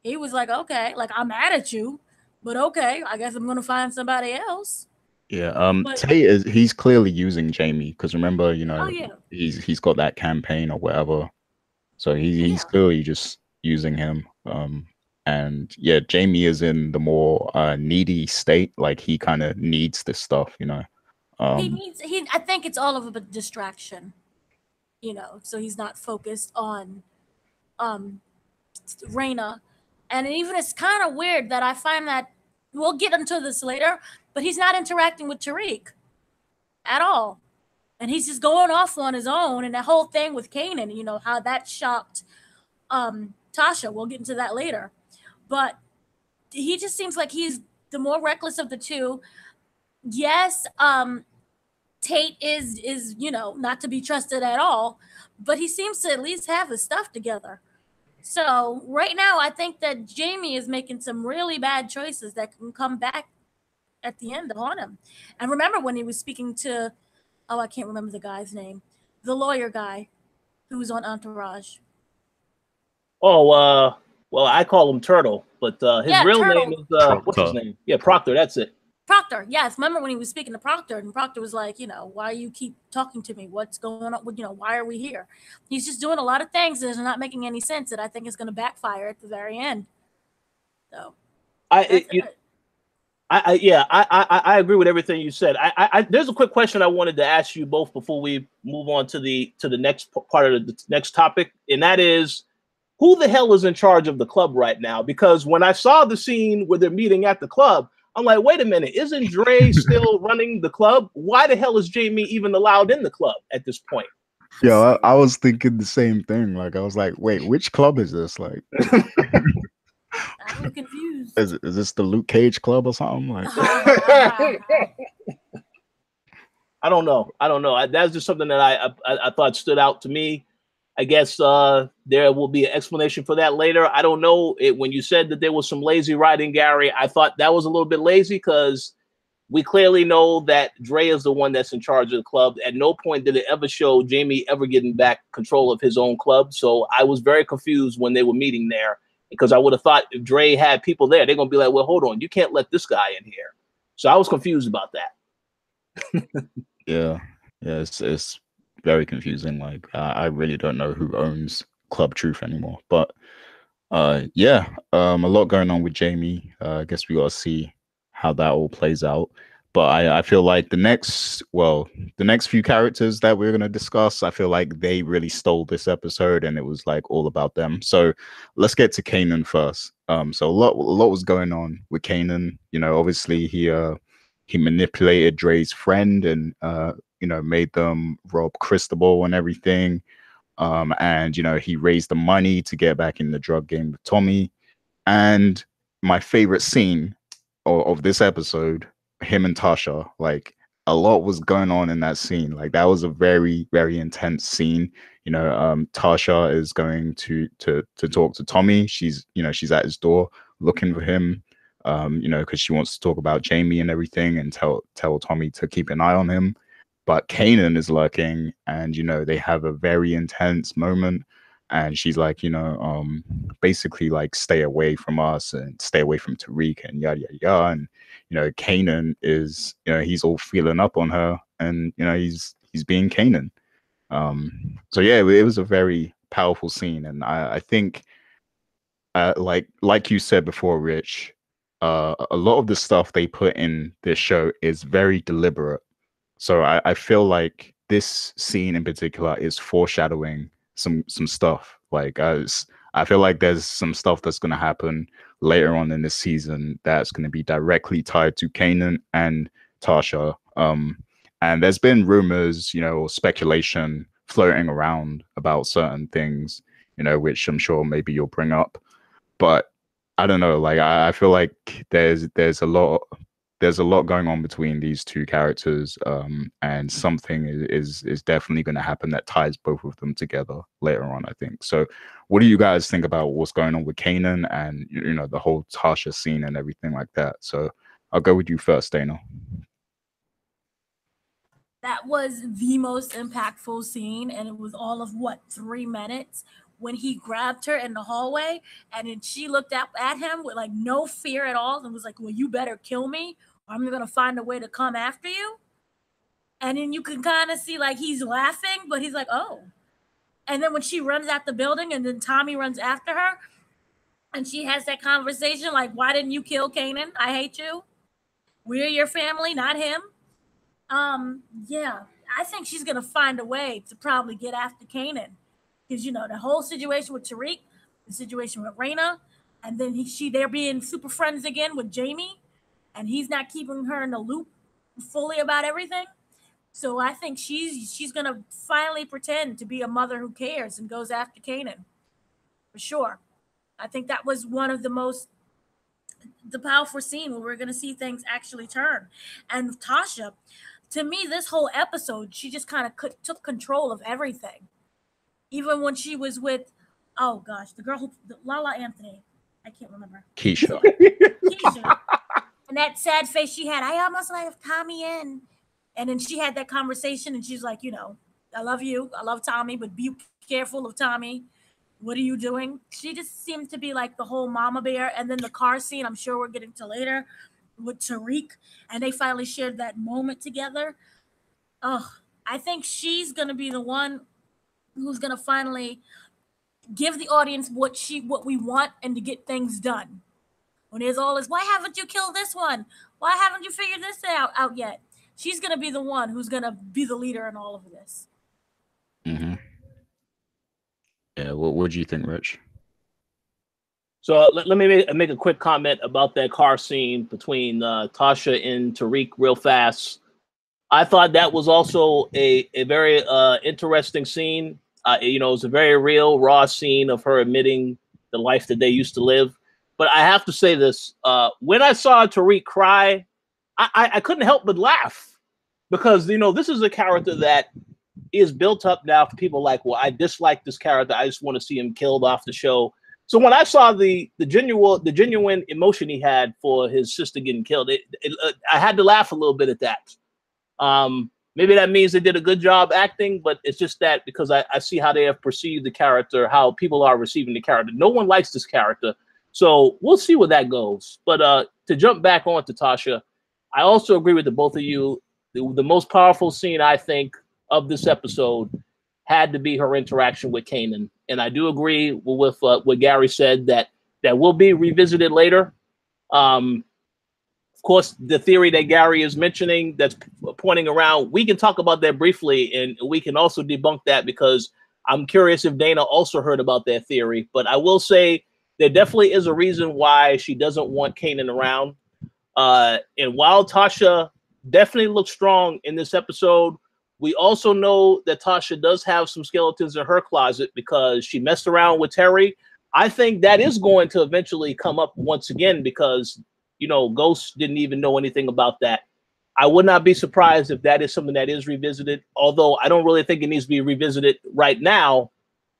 C: He was like, okay, like, I'm mad at you, but okay, I guess I'm gonna find somebody else.
A: Yeah, Tate he's clearly using Jamie because remember, you know, he's got that campaign or whatever, so he's clearly just using him. And yeah, Jamie is in the more needy state, like he kind of needs this stuff, you know.
C: I think it's all of a distraction, you know, so he's not focused on Raina. And even it's kind of weird that I find that we'll get into this later, but he's not interacting with Tariq at all. And he's just going off on his own. And that whole thing with Kanan, you know, how that shocked Tasha. We'll get into that later. But he just seems like he's the more reckless of the two. Yes, Tate is, you know, not to be trusted at all, but he seems to at least have his stuff together. So right now, I think that Jamie is making some really bad choices that can come back at the end to haunt him. And remember when he was speaking to, oh, I can't remember the guy's name, the lawyer guy who was on Entourage.
B: Oh, well, I call him Turtle, but his real
C: Turtle.
B: name is, what's his name? Yeah, Proctor, that's it.
C: Proctor, yes. Remember when he was speaking to Proctor, and Proctor was like, you know, why you keep talking to me? What's going on? You know, why are we here? He's just doing a lot of things that are not making any sense that I think is going to backfire at the very end. So,
B: I agree with everything you said. There's a quick question I wanted to ask you both before we move on to the next part of the next topic, and that is, who the hell is in charge of the club right now? Because when I saw the scene where they're meeting at the club, I'm like, wait a minute, isn't Dre still running the club? Why the hell is Jamie even allowed in the club at this point?
A: Yeah, I was thinking the same thing. Like, I was like, wait, which club is this? Like,
C: I'm confused.
A: Is this the Luke Cage club or something? Like,
B: I don't know. That's just something that I thought stood out to me. I guess there will be an explanation for that later. I don't know. When you said that there was some lazy writing, Gary, I thought that was a little bit lazy because we clearly know that Dre is the one that's in charge of the club. At no point did it ever show Jamie ever getting back control of his own club. So I was very confused when they were meeting there because I would have thought if Dre had people there, they're going to be like, well, hold on, you can't let this guy in here. So I was confused about that.
A: yeah, it's very confusing. Like I really don't know who owns Club Truth anymore. But yeah, a lot going on with Jamie. I guess we gotta see how that all plays out. But I feel like the next few characters that we're gonna discuss, I feel like they really stole this episode, and it was like all about them. So let's get to Kanan first. So a lot was going on with Kanan. You know, obviously he manipulated Dre's friend and you know, made them rob Cristobal and everything. And you know, he raised the money to get back in the drug game with Tommy. And my favorite scene of this episode, him and Tasha, like a lot was going on in that scene. Like that was a very, very intense scene. You know, Tasha is going to talk to Tommy. She's, you know, she's at his door looking for him. You know, because she wants to talk about Jamie and everything and tell Tommy to keep an eye on him. But Kanan is lurking, and you know, they have a very intense moment. And she's like, you know, basically like stay away from us and stay away from Tariq and yada yada yada. And you know, Kanan is, you know, he's all feeling up on her, and you know, he's being Kanan. So yeah, it was a very powerful scene, and I think, like you said before, Rich, a lot of the stuff they put in this show is very deliberate. So I feel like this scene in particular is foreshadowing some stuff. Like I feel like there's some stuff that's going to happen later on in this season that's going to be directly tied to Kanan and Tasha. And there's been rumors, you know, or speculation floating around about certain things, you know, which I'm sure maybe you'll bring up. But I don't know, like I feel like there's a lot going on between these two characters, and something is definitely going to happen that ties both of them together later on, I think. So what do you guys think about what's going on with Kanan and, you know, the whole Tasha scene and everything like that? So I'll go with you first, Dana.
C: That was the most impactful scene, and it was all of what, 3 minutes, when he grabbed her in the hallway, and then she looked up at him with like no fear at all and was like, well, you better kill me or I'm gonna find a way to come after you. And then you can kind of see like he's laughing, but he's like, oh. And then when she runs out the building and then Tommy runs after her and she has that conversation like, why didn't you kill Kanan? I hate you. We're your family, not him. Yeah, I think she's gonna find a way to probably get after Kanan. Because, you know, the whole situation with Tariq, the situation with Raina, and then they're being super friends again with Jamie, and he's not keeping her in the loop fully about everything. So I think she's gonna finally pretend to be a mother who cares and goes after Kanan, for sure. I think that was one of the powerful scene where we're gonna see things actually turn. And Tasha, to me, this whole episode, she just kind of took control of everything. Even when she was with, oh gosh, the girl Lala Anthony, I can't remember.
A: Keisha.
C: And that sad face she had, I almost let Tommy in. And then she had that conversation and she's like, you know, I love you. I love Tommy, but be careful of Tommy. What are you doing? She just seemed to be like the whole mama bear. And then the car scene, I'm sure we're getting to later, with Tariq. And they finally shared that moment together. Oh, I think she's going to be the one who's going to finally give the audience what we want and to get things done. When there's all this, why haven't you killed this one? Why haven't you figured this out yet? She's going to be the one who's going to be the leader in all of this.
A: Mm-hmm. Yeah, what do you think, Rich?
B: So let me make a quick comment about that car scene between Tasha and Tariq real fast. I thought that was also a very interesting scene. You know, it was a very real, raw scene of her admitting the life that they used to live. But I have to say this. When I saw Tariq cry, I couldn't help but laugh. Because, you know, this is a character that is built up now for people like, well, I dislike this character. I just want to see him killed off the show. So when I saw the genuine emotion he had for his sister getting killed, I had to laugh a little bit at that. Maybe that means they did a good job acting, but it's just that because I see how they have perceived the character, how people are receiving the character. No one likes this character. So we'll see where that goes. But to jump back on to Tasha, I also agree with the both of you. The most powerful scene, I think, of this episode had to be her interaction with Kanan. And I do agree with what Gary said, that will be revisited later. Of course, the theory that Gary is mentioning that's pointing around, we can talk about that briefly, and we can also debunk that, because I'm curious if Dana also heard about that theory. But I will say there definitely is a reason why she doesn't want Kanan around. And while Tasha definitely looks strong in this episode, we also know that Tasha does have some skeletons in her closet because she messed around with Terry. I think that is going to eventually come up once again because, you know, Ghost didn't even know anything about that. I would not be surprised if that is something that is revisited, although I don't really think it needs to be revisited right now,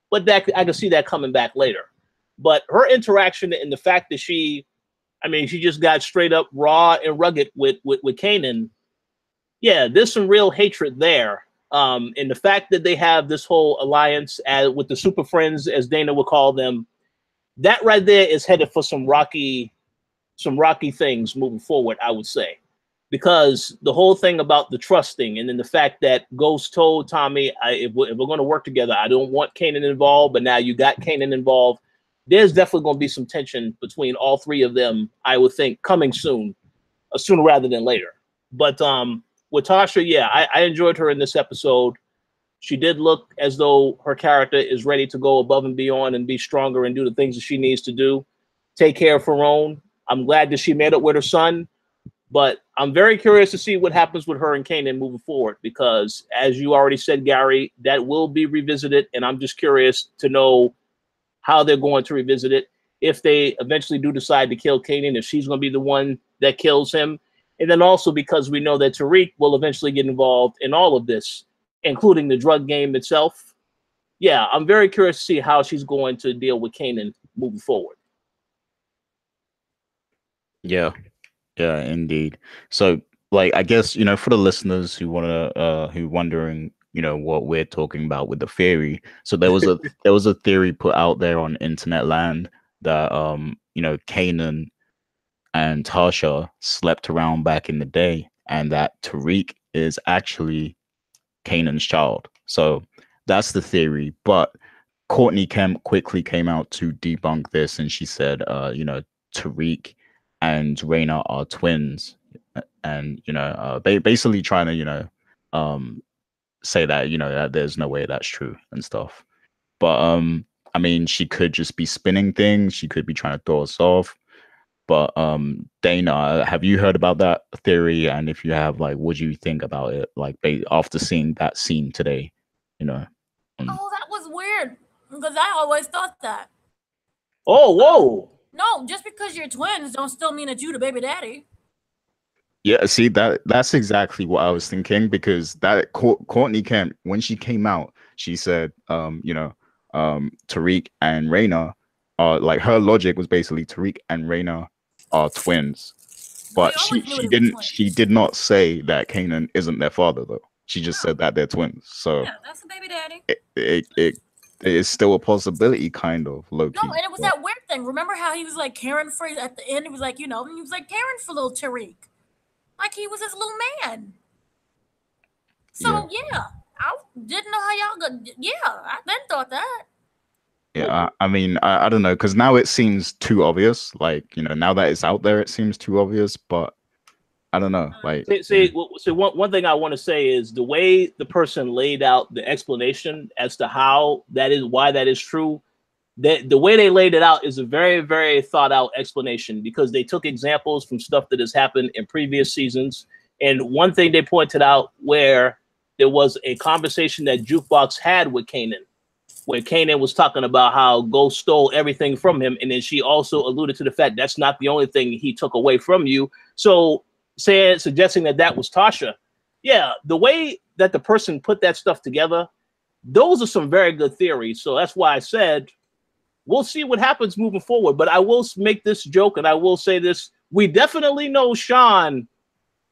B: but that I can see that coming back later. But her interaction and the fact that she just got straight up raw and rugged with Kanan. Yeah, there's some real hatred there. And the fact that they have this whole alliance with the Super Friends, as Dana would call them, that right there is headed for some rocky things moving forward, I would say. Because the whole thing about the trusting, and then the fact that Ghost told Tommy, if we're going to work together, I don't want Kanan involved, but now you got Kanan involved. There's definitely going to be some tension between all three of them, I would think, coming soon, sooner rather than later. But with Tasha, yeah, I enjoyed her in this episode. She did look as though her character is ready to go above and beyond and be stronger and do the things that she needs to do, take care of her own. I'm glad that she made up with her son, but I'm very curious to see what happens with her and Kanan moving forward, because as you already said, Gary, that will be revisited, and I'm just curious to know how they're going to revisit it, if they eventually do decide to kill Kanan, if she's going to be the one that kills him. And then also because we know that Tariq will eventually get involved in all of this, including the drug game itself. Yeah, I'm very curious to see how she's going to deal with Kanan moving forward.
A: Yeah, indeed. So, like, I guess, you know, for the listeners who who wondering, you know, what we're talking about with the theory. So there was a theory put out there on internet land that you know, Kanan and Tasha slept around back in the day, and that Tariq is actually Kanan's child. So that's the theory. But Courtney Kemp quickly came out to debunk this, and she said, you know, Tariq and Raina are twins, and you know, basically trying to, you know, say that, you know, that there's no way that's true and stuff. But I mean, she could just be spinning things. She could be trying to throw us off. But Dana, have you heard about that theory? And if you have, like, what do you think about it? Like, after seeing that scene today, you know.
C: Oh, that was weird, because I always thought that.
B: Oh, whoa!
C: No, just because you're twins don't still mean that you the baby daddy.
A: Yeah, see, that's exactly what I was thinking, because that Courtney Kemp, when she came out, she said, you know, Tariq and Raina are, like, her logic was basically Tariq and Raina are twins, but she did not say that Kanan isn't their father, though. She just said that they're twins. So
C: yeah, that's a baby daddy.
A: It is still a possibility, kind of low key.
C: No, and it was that weird thing. Remember how he was like caring for at the end? He was like, you know, he was like caring for little Tariq, like he was his little man. So yeah, I didn't know how y'all got. Yeah, I then thought that.
A: Yeah, I mean, I don't know, because now it seems too obvious. Like, you know, now that it's out there, it seems too obvious. But I don't know. Like,
B: so one thing I want to say is the way the person laid out the explanation as to how that is, why that is true. That the way they laid it out is a very, very thought out explanation, because they took examples from stuff that has happened in previous seasons. And one thing they pointed out, where there was a conversation that Jukebox had with Kanan, where Kanan was talking about how Ghost stole everything from him. And then she also alluded to the fact that's not the only thing he took away from you. So suggesting that was Tasha. Yeah, the way that the person put that stuff together, those are some very good theories. So that's why I said, we'll see what happens moving forward. But I will make this joke, and I will say this. We definitely know Sean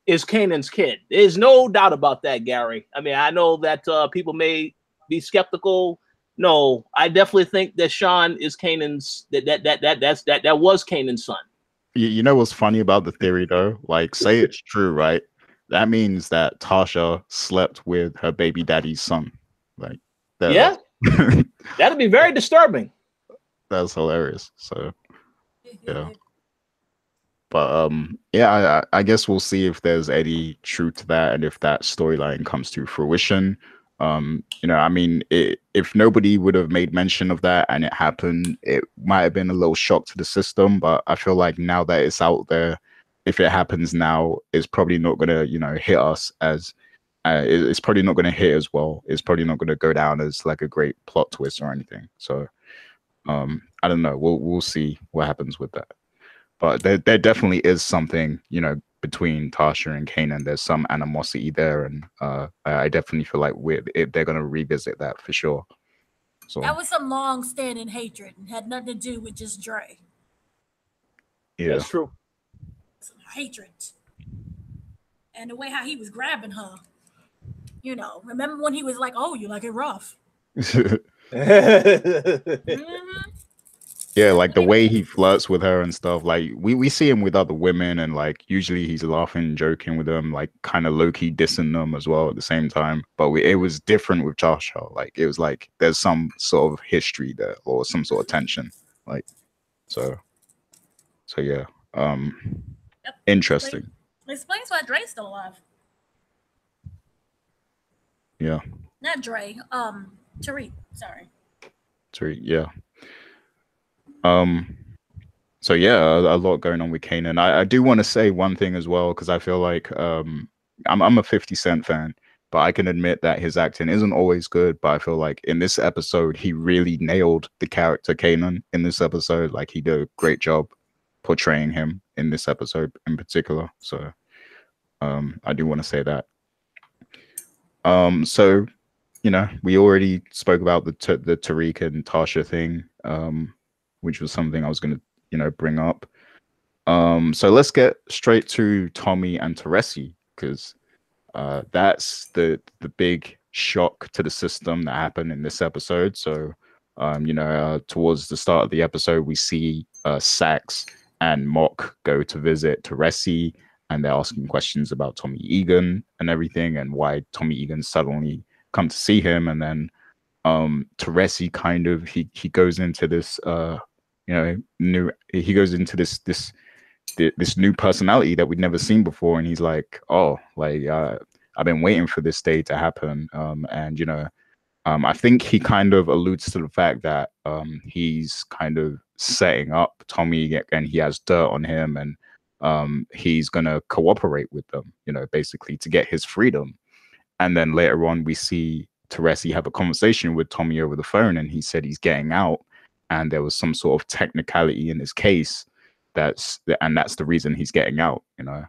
B: is Kanan's kid. There's no doubt about that, Gary. I mean, I know that people may be skeptical. No, I definitely think that Sean is Kanan's. That was Kanan's son.
A: you know what's funny about the theory, though? Like, say it's true, right? that means that Tasha slept with her baby daddy's son. Like,
B: Yeah,
A: that,
B: that'd be very disturbing.
A: that's hilarious. So yeah. But yeah, I guess we'll see if there's any truth to that and if that storyline comes to fruition. You know, I mean, if nobody would have made mention of that and it happened, it might have been a little shock to the system. But I feel like now that it's out there, if it happens now, it's probably not gonna, you know, hit us as it's probably not gonna hit as well. It's probably not gonna go down as like a great plot twist or anything. So I don't know. We'll see what happens with that. But there definitely is something, you know, between Tasha and Kanan. There's some animosity there, and I definitely feel like they're going to revisit that for sure. So
C: That was some long-standing hatred and had nothing to do with just Dre.
A: yeah,
B: That's true.
C: Some hatred. And the way how he was grabbing her. You know, remember when he was like, "Oh, you like it rough." Mm-hmm.
A: yeah, like the way he flirts with her and stuff. Like we see him with other women, and like usually he's laughing, joking with them, like kind of low key dissing them as well at the same time. But it was different with Joshua. Like it was like there's some sort of history there or some sort of tension. Like so yeah.
C: Yep.
A: Interesting.
C: Explains why Dre's still alive.
A: Yeah.
C: Not Dre. Tariq. Sorry.
A: Tariq, yeah. So yeah, a lot going on with Kanan. I do want to say one thing as well because I feel like I'm a 50 Cent fan, but I can admit that his acting isn't always good. But I feel like in this episode, he really nailed the character Kanan in this episode. Like he did a great job portraying him in this episode in particular. So I do want to say that. So you know, we already spoke about the Tariq and Tasha thing, which was something I was going to, you know, bring up. So let's get straight to Tommy and Teresi because that's the big shock to the system that happened in this episode. So, you know, towards the start of the episode, we see Sax and Mock go to visit Teresi, and they're asking questions about Tommy Egan and everything, and why Tommy Egan suddenly come to see him, and then Teresi kind of he goes into this you know he goes into this new personality that we'd never seen before, and he's like, oh, like I've been waiting for this day to happen, and you know I think he kind of alludes to the fact that he's kind of setting up Tommy and he has dirt on him, and he's gonna cooperate with them, you know, basically to get his freedom. And then later on, we see Teresi have a conversation with Tommy over the phone, and he said he's getting out, and there was some sort of technicality in his case that's the reason he's getting out, you know.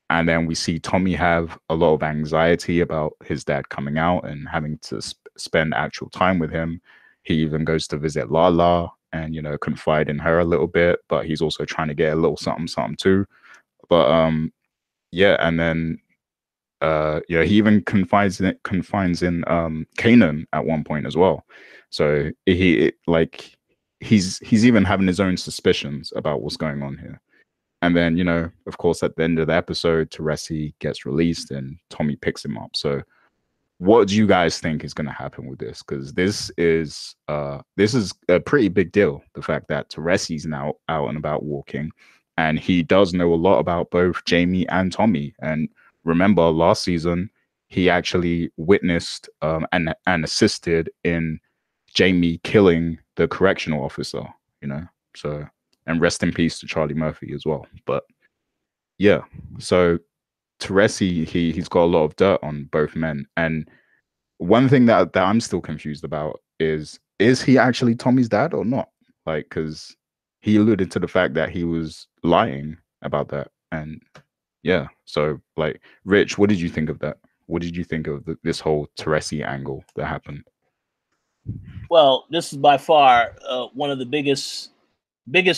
A: And then we see Tommy have a lot of anxiety about his dad coming out and having to spend actual time with him. He even goes to visit Lala and, you know, confide in her a little bit, but he's also trying to get a little something too. But yeah, and then yeah, he even confines in Kanan at one point as well. So he's even having his own suspicions about what's going on here. And then, you know, of course, at the end of the episode, Teresi gets released and Tommy picks him up. So what do you guys think is going to happen with this? Because this is a pretty big deal. The fact that Teresi's now out and about walking, and he does know a lot about both Jamie and Tommy. And remember, last season he actually witnessed and assisted in Jamie killing the correctional officer. You know, so and rest in peace to Charlie Murphy as well. But yeah, so Teresi, he's got a lot of dirt on both men. And one thing that I'm still confused about is he actually Tommy's dad or not? Like, because he alluded to the fact that he was lying about that. And yeah, so like, Rich, what did you think of that? What did you think of this whole Teresi angle that happened?
B: Well, this is by far one of the biggest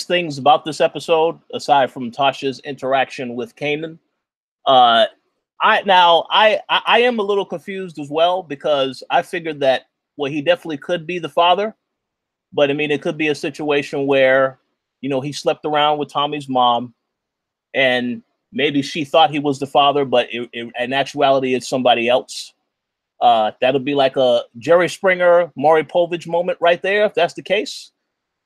B: things about this episode, aside from Tasha's interaction with Kanan. I am a little confused as well because I figured that, well, he definitely could be the father, but I mean, it could be a situation where, you know, he slept around with Tommy's mom, and maybe she thought he was the father, but in actuality, it's somebody else. That'll be like a Jerry Springer, Maury Povich moment right there, if that's the case.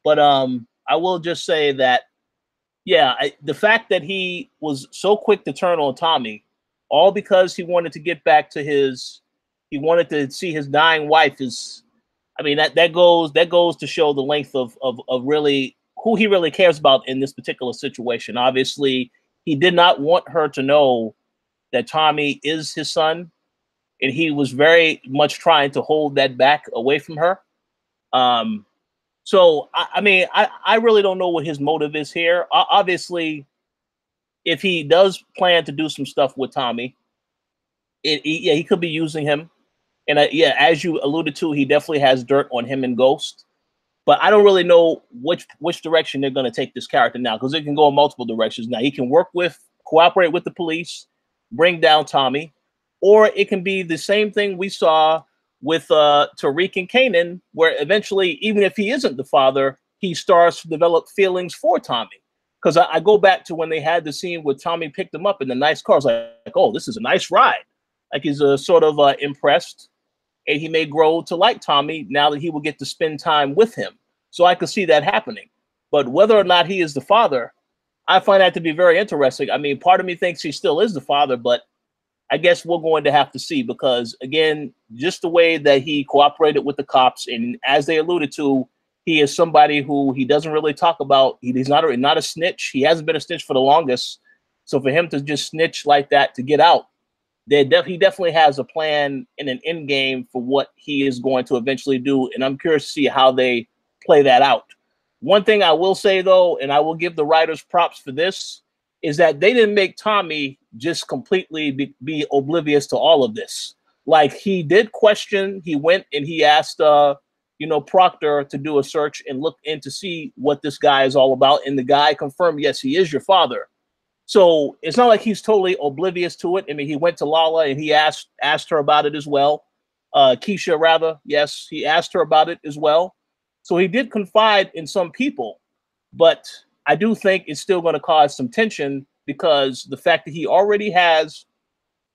B: But I will just say that, yeah, the fact that he was so quick to turn on Tommy, all because he wanted to get back to he wanted to see his dying wife is, I mean, that goes to show the length of really who he really cares about in this particular situation. Obviously, he did not want her to know that Tommy is his son, and he was very much trying to hold that back away from her. So, I mean, I really don't know what his motive is here. Obviously, if he does plan to do some stuff with Tommy, yeah, he could be using him. And yeah, as you alluded to, he definitely has dirt on him and Ghost. But I don't really know which direction they're going to take this character now, because it can go in multiple directions. Now, he can cooperate with the police, bring down Tommy, or it can be the same thing we saw with Tariq and Kanan, where eventually, even if he isn't the father, he starts to develop feelings for Tommy. Because I go back to when they had the scene where Tommy picked him up in the nice car. I was like, oh, this is a nice ride. Like he's sort of impressed. And he may grow to like Tommy now that he will get to spend time with him. So I could see that happening. But whether or not he is the father, I find that to be very interesting. I mean, part of me thinks he still is the father, but I guess we're going to have to see, because, again, just the way that he cooperated with the cops, and as they alluded to, he is somebody who he doesn't really talk about. He's not a snitch. He hasn't been a snitch for the longest. So for him to just snitch like that to get out, he definitely has a plan and an end game for what he is going to eventually do, and I'm curious to see how they play that out. One thing I will say, though, and I will give the writers props for this, is that they didn't make Tommy just completely be oblivious to all of this. Like, he did question. He went and he asked, Proctor to do a search and look in to see what this guy is all about, and the guy confirmed, yes, he is your father. So it's not like he's totally oblivious to it. I mean, he went to Lala and he asked her about it as well. Keisha, rather. Yes, he asked her about it as well. So he did confide in some people, but I do think it's still going to cause some tension, because the fact that he already has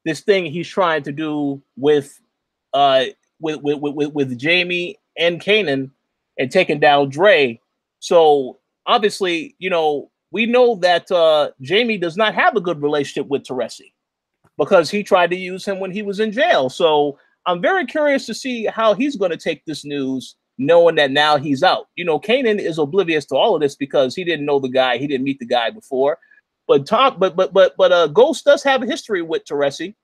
B: this thing he's trying to do with Jamie and Kanan and taking down Dre. So obviously, we know that Jamie does not have a good relationship with Teresi, because he tried to use him when he was in jail. So I'm very curious to see how he's going to take this news, knowing that now he's out. Kanan is oblivious to all of this because he didn't know the guy. He didn't meet the guy before. But Ghost does have a history with Teresi.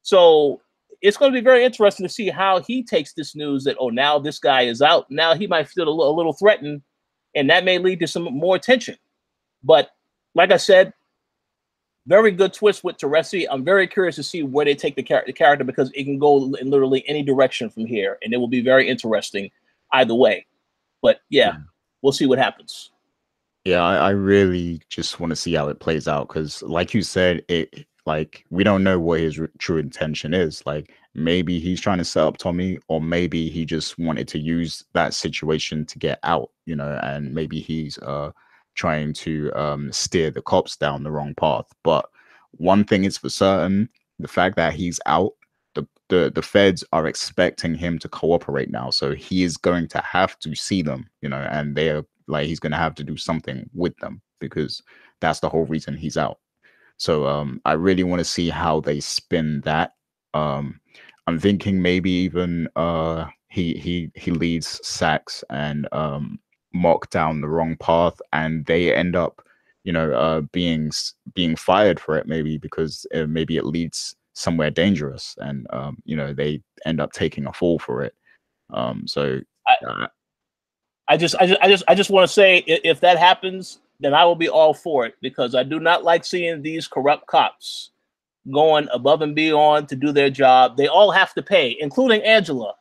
B: So it's going to be very interesting to see how he takes this news that, oh, now this guy is out. Now he might feel a little threatened, and that may lead to some more tension. But like I said, very good twist with Teresi. I'm very curious to see where they take the character, because it can go in literally any direction from here, and it will be very interesting either way. But yeah, we'll see what happens.
A: Yeah, I really just want to see how it plays out, because, like you said, we don't know what his true intention is. Like, maybe he's trying to set up Tommy, or maybe he just wanted to use that situation to get out, and maybe he's trying to steer the cops down the wrong path. But one thing is for certain, the fact that he's out, the feds are expecting him to cooperate now. So he is going to have to see them, and they're like, he's going to have to do something with them, because that's the whole reason he's out. So I really want to see how they spin that. I'm thinking maybe even he leads Sax and Mock down the wrong path, and they end up, being fired for it, maybe because maybe it leads somewhere dangerous, and they end up taking a fall for it.
B: I just want to say, if that happens, then I will be all for it, because I do not like seeing these corrupt cops going above and beyond to do their job. They all have to pay, including Angela,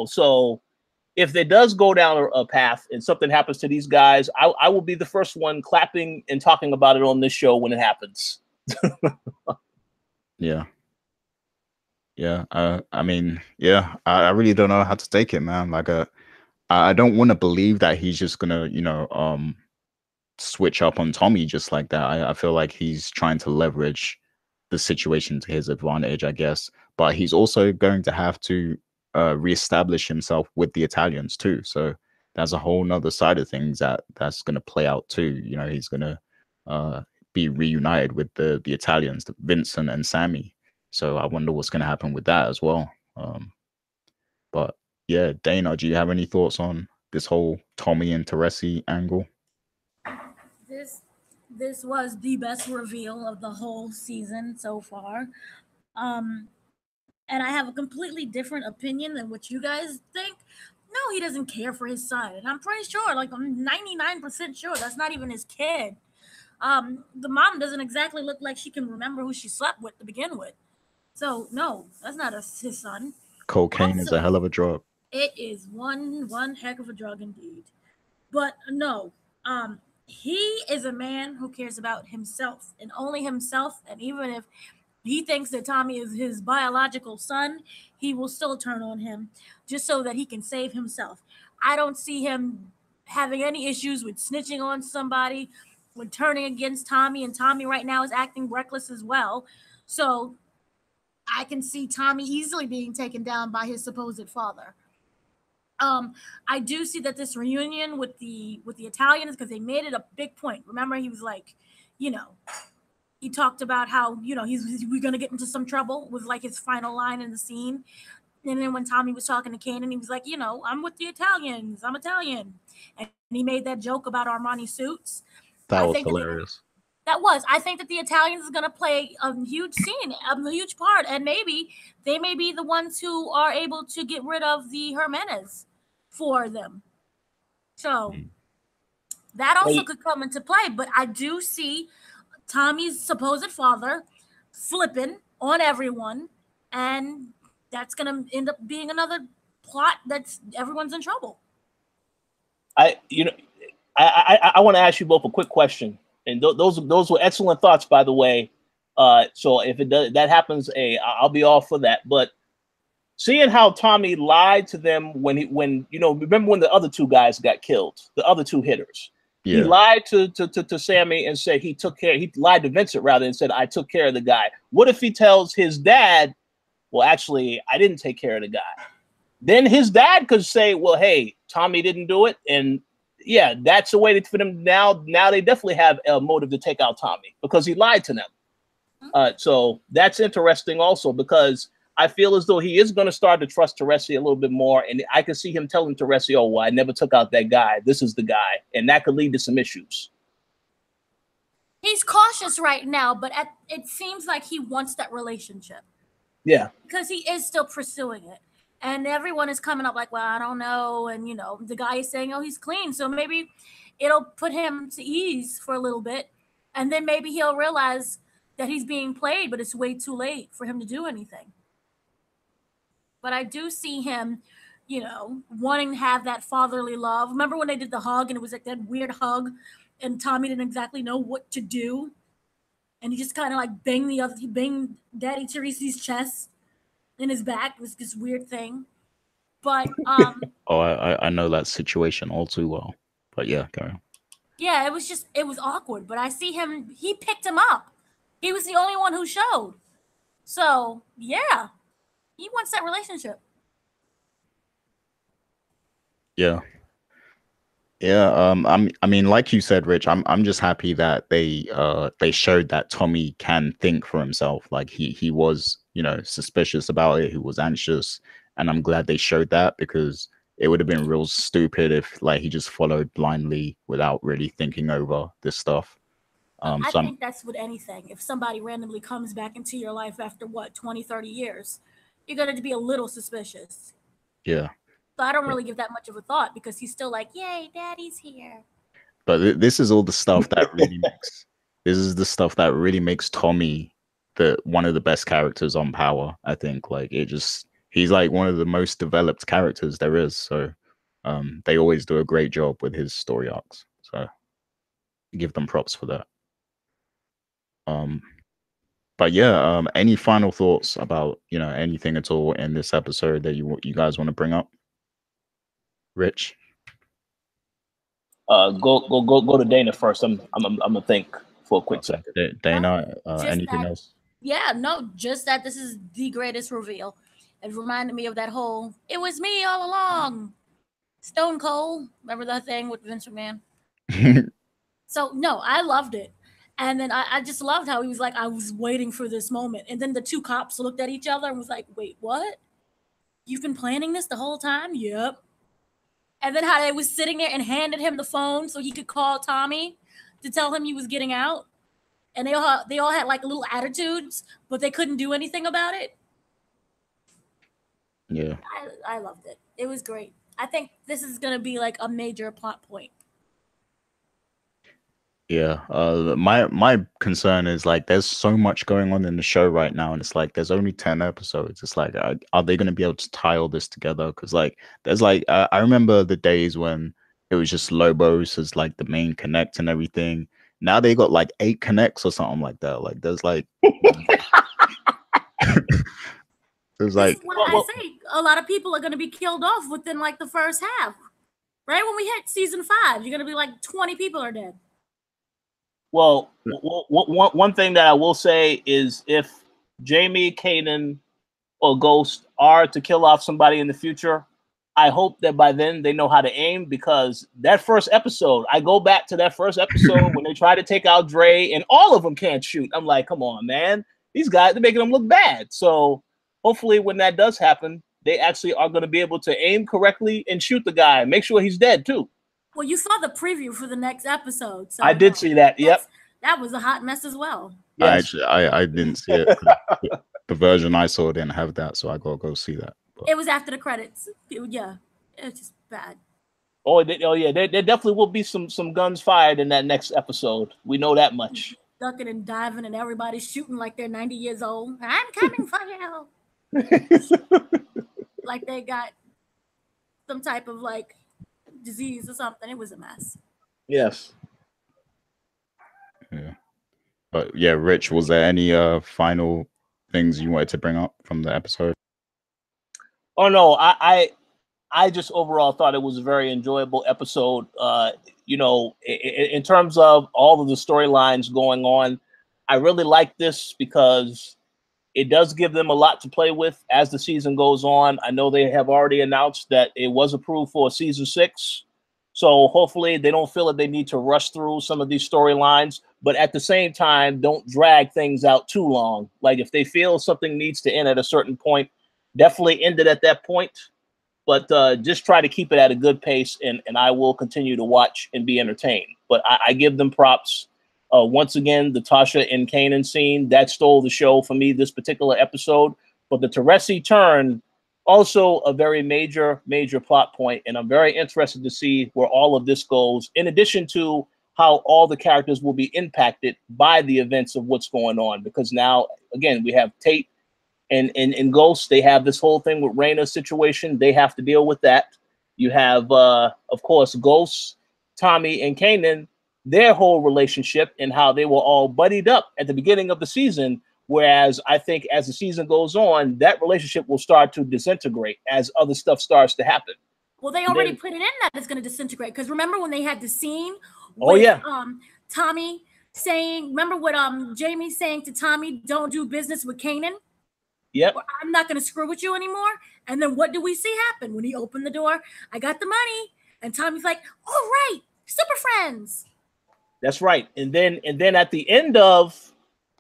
B: so if it does go down a path and something happens to these guys, I will be the first one clapping and talking about it on this show when it happens.
A: Yeah. I mean, yeah, I really don't know how to take it, man. Like, I don't want to believe that he's just gonna, switch up on Tommy just like that. I feel like he's trying to leverage the situation to his advantage, I guess. But he's also going to have to reestablish himself with the Italians too. So that's a whole nother side of things that's going to play out too. You know, he's going to be reunited with the Italians, Vincent and Sammy. So I wonder what's going to happen with that as well. But yeah, Dana, do you have any thoughts on this whole Tommy and Teresi angle?
C: This was the best reveal of the whole season so far. And I have a completely different opinion than what you guys think. No, he doesn't care for his son. And I'm pretty sure, like I'm 99% sure that's not even his kid. The mom doesn't exactly look like she can remember who she slept with to begin with. So no, that's not his son.
A: Cocaine is a hell of a drug.
C: It is one heck of a drug indeed. But no, he is a man who cares about himself and only himself. And even if he thinks that Tommy is his biological son, he will still turn on him just so that he can save himself. I don't see him having any issues with snitching on somebody, with turning against Tommy. And Tommy right now is acting reckless as well. So I can see Tommy easily being taken down by his supposed father. I do see that this reunion with the Italians, because they made it a big point. Remember, he was like, he talked about how we're gonna get into some trouble, was like his final line in the scene. And then when Tommy was talking to Kanan, he was like, I'm with the Italians. I'm Italian, and he made that joke about Armani suits.
A: That was hilarious.
C: I think that the Italians is going to play a huge scene, a huge part, and maybe they may be the ones who are able to get rid of the Jimenez for them. So that also could come into play. But I do see Tommy's supposed father flipping on everyone, and that's going to end up being another plot that's everyone's in trouble.
B: I want to ask you both a quick question. And those were excellent thoughts, by the way. So if that happens, I'll be all for that. But seeing how Tommy lied to them when remember when the other two guys got killed, the other two hitters. Yeah. He lied to Sammy and said he took care. He lied to Vincent rather and said I took care of the guy. What if he tells his dad, well, actually, I didn't take care of the guy? Then his dad could say, well, hey, Tommy didn't do it, and yeah, that's a way for them now. Now they definitely have a motive to take out Tommy because he lied to them. So that's interesting also, because I feel as though he is going to start to trust Teresi a little bit more. And I can see him telling Teresi, oh, well, I never took out that guy. This is the guy. And that could lead to some issues.
C: He's cautious right now, but it seems like he wants that relationship.
B: Yeah.
C: Because he is still pursuing it. And everyone is coming up like, well, I don't know. And, the guy is saying, oh, he's clean. So maybe it'll put him to ease for a little bit. And then maybe he'll realize that he's being played, but it's way too late for him to do anything. But I do see him, wanting to have that fatherly love. Remember when they did the hug and it was like that weird hug and Tommy didn't exactly know what to do? And he just kind of like banged Daddy Teresi's chest in his back. It was this weird thing. But
A: oh, I know that situation all too well. But yeah, carry on.
C: Yeah, it was awkward. But I see him, he picked him up. He was the only one who showed. So yeah, he wants that relationship.
A: Yeah. I mean, like you said, Rich, I'm just happy that they showed that Tommy can think for himself. Like he was, suspicious about it. He was anxious, and I'm glad they showed that, because it would have been real stupid if like he just followed blindly without really thinking over this stuff.
C: I think that's with anything. If somebody randomly comes back into your life after 20, 30 years, you're going to be a little suspicious.
A: Yeah.
C: So I don't really give that much of a thought, because he's still like, yay, Daddy's here.
A: But this is all the stuff that really makes Tommy one of the best characters on Power. I think he's like one of the most developed characters there is. So they always do a great job with his story arcs. So give them props for that. But yeah, any final thoughts about anything at all in this episode that you guys want to bring up? Rich?
B: Go to Dana first. I'm gonna think for a quick
A: Okay.
B: second.
A: Dana,
C: Just
A: anything
C: that,
A: else?
C: yeah, no, just that this is the greatest reveal. It reminded me of that whole "it was me all along." Stone Cold, remember that thing with Vince McMahon? So no, I loved it. And then I just loved how he was like, I was waiting for this moment. And then the two cops looked at each other and was like, wait, what? You've been planning this the whole time? Yep. And then how they was sitting there and handed him the phone so he could call Tommy to tell him he was getting out. And they all had like little attitudes, but they couldn't do anything about it.
A: Yeah.
C: I loved it. It was great. I think this is gonna be like a major plot point.
A: Yeah. My concern is like there's so much going on in the show right now, and it's like there's only 10 episodes. It's like are they going to be able to tie all this together? Because like there's like I remember the days when it was just Lobos as like the main connect and everything. Now they got like 8 connects or something like that. Like there's like there's
C: This
A: like
C: is why I say a lot of people are gonna be killed off within like the first half. Right when we hit season 5, you're gonna be like 20 people are dead.
B: Well, one thing that I will say is if Jamie, Kanan, or Ghost are to kill off somebody in the future, I hope that by then they know how to aim, because that first episode, I go back to that first episode when they try to take out Dre and all of them can't shoot. I'm like, come on, man. These guys, they're making them look bad. So hopefully when that does happen, they actually are going to be able to aim correctly and shoot the guy and make sure he's dead too.
C: Well, you saw the preview for the next episode. So
B: I did see that. Yep.
C: That was a hot mess as well.
B: Yes.
A: I didn't see it. The version I saw didn't have that, so I gotta go see that. But
C: It was after the credits. Yeah, it's just bad.
B: Oh yeah, there definitely will be some guns fired in that next episode. We know that much.
C: Ducking and diving, and everybody's shooting like they're 90 years old. I'm coming for you. Like they got some type of like disease or something. It was a mess.
B: Yes.
A: yeah. But yeah, Rich, was there any final things you wanted to bring up from the episode?
B: Oh no, I just overall thought it was a very enjoyable episode. You know, in terms of all of the storylines going on, I really like this because it does give them a lot to play with as the season goes on. I know they have already announced that it was approved for season 6. So hopefully they don't feel that they need to rush through some of these storylines, but at the same time, don't drag things out too long. Like if they feel something needs to end at a certain point, definitely end it at that point. But just try to keep it at a good pace, and I will continue to watch and be entertained. But I give them props. Once again, the Tasha and Kanan scene, that stole the show for me this particular episode. But the Teresi turn, also a very major plot point, and I'm very interested to see where all of this goes, in addition to how all the characters will be impacted by the events of what's going on. Because now, again, we have Tate and Ghost. They have this whole thing with Raina's situation. They have to deal with that. You have, of course, Ghost, Tommy, and Kanan, their whole relationship and how they were all buddied up at the beginning of the season. Whereas I think as the season goes on, that relationship will start to disintegrate as other stuff starts to happen.
C: Well, they already put it in that it's going to disintegrate. Because remember when they had the scene
B: with
C: Tommy saying, remember what Jamie saying to Tommy, don't do business with Kanan?
B: Yep.
C: I'm not going to screw with you anymore. And then what do we see happen? When he opened the door, I got the money. And Tommy's like, all right, super friends.
B: That's right. And then at the end of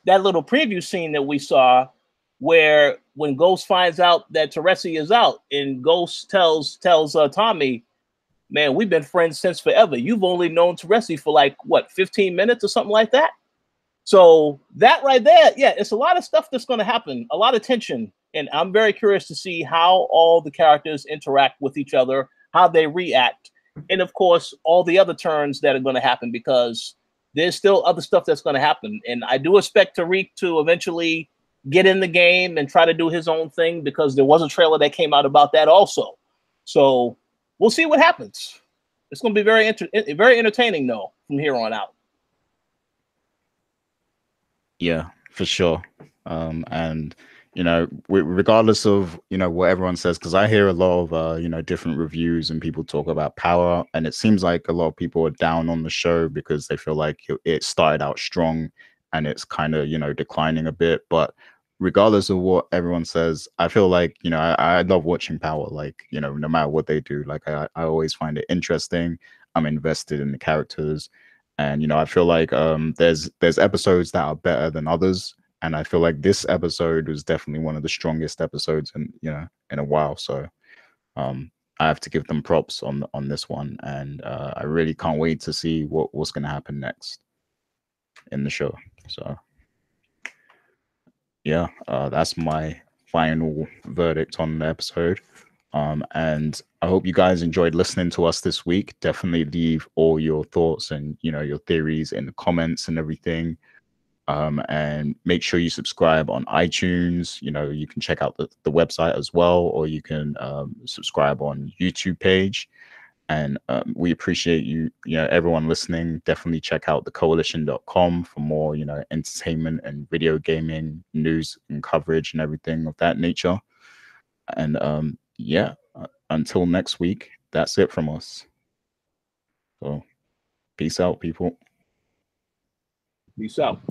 B: that little preview scene that we saw, where when Ghost finds out that Teresi is out, and Ghost tells Tommy, man, we've been friends since forever. You've only known Teresi for like, what, 15 minutes or something like that? So that right there, yeah, it's a lot of stuff that's going to happen, a lot of tension. And I'm very curious to see how all the characters interact with each other, how they react. And of course, all the other turns that are going to happen, because there's still other stuff that's going to happen. And I do expect Tariq to eventually get in the game and try to do his own thing, because there was a trailer that came out about that also. So we'll see what happens. It's going to be very entertaining, though, from here on out.
A: Yeah, for sure. And you know, regardless of, you know, what everyone says, because I hear a lot of, you know, different reviews and people talk about Power, and it seems like a lot of people are down on the show because they feel like it started out strong and it's kind of, you know, declining a bit. But regardless of what everyone says, I feel like, you know, I love watching Power. Like, you know, no matter what they do, like I always find it interesting. I'm invested in the characters. And, you know, I feel like there's episodes that are better than others, and I feel like this episode was definitely one of the strongest episodes in, you know, in a while. So I have to give them props on this one, and I really can't wait to see what's going to happen next in the show. So yeah, that's my final verdict on the episode. And I hope you guys enjoyed listening to us this week. Definitely leave all your thoughts and, you know, your theories in the comments and everything. And make sure you subscribe on iTunes. You know, you can check out the website as well, or you can subscribe on YouTube page. And we appreciate you know, everyone listening. Definitely check out thecoalition.com for more, you know, entertainment and video gaming news and coverage and everything of that nature. And yeah, until next week, that's it from us. So peace out, people.
B: Peace out.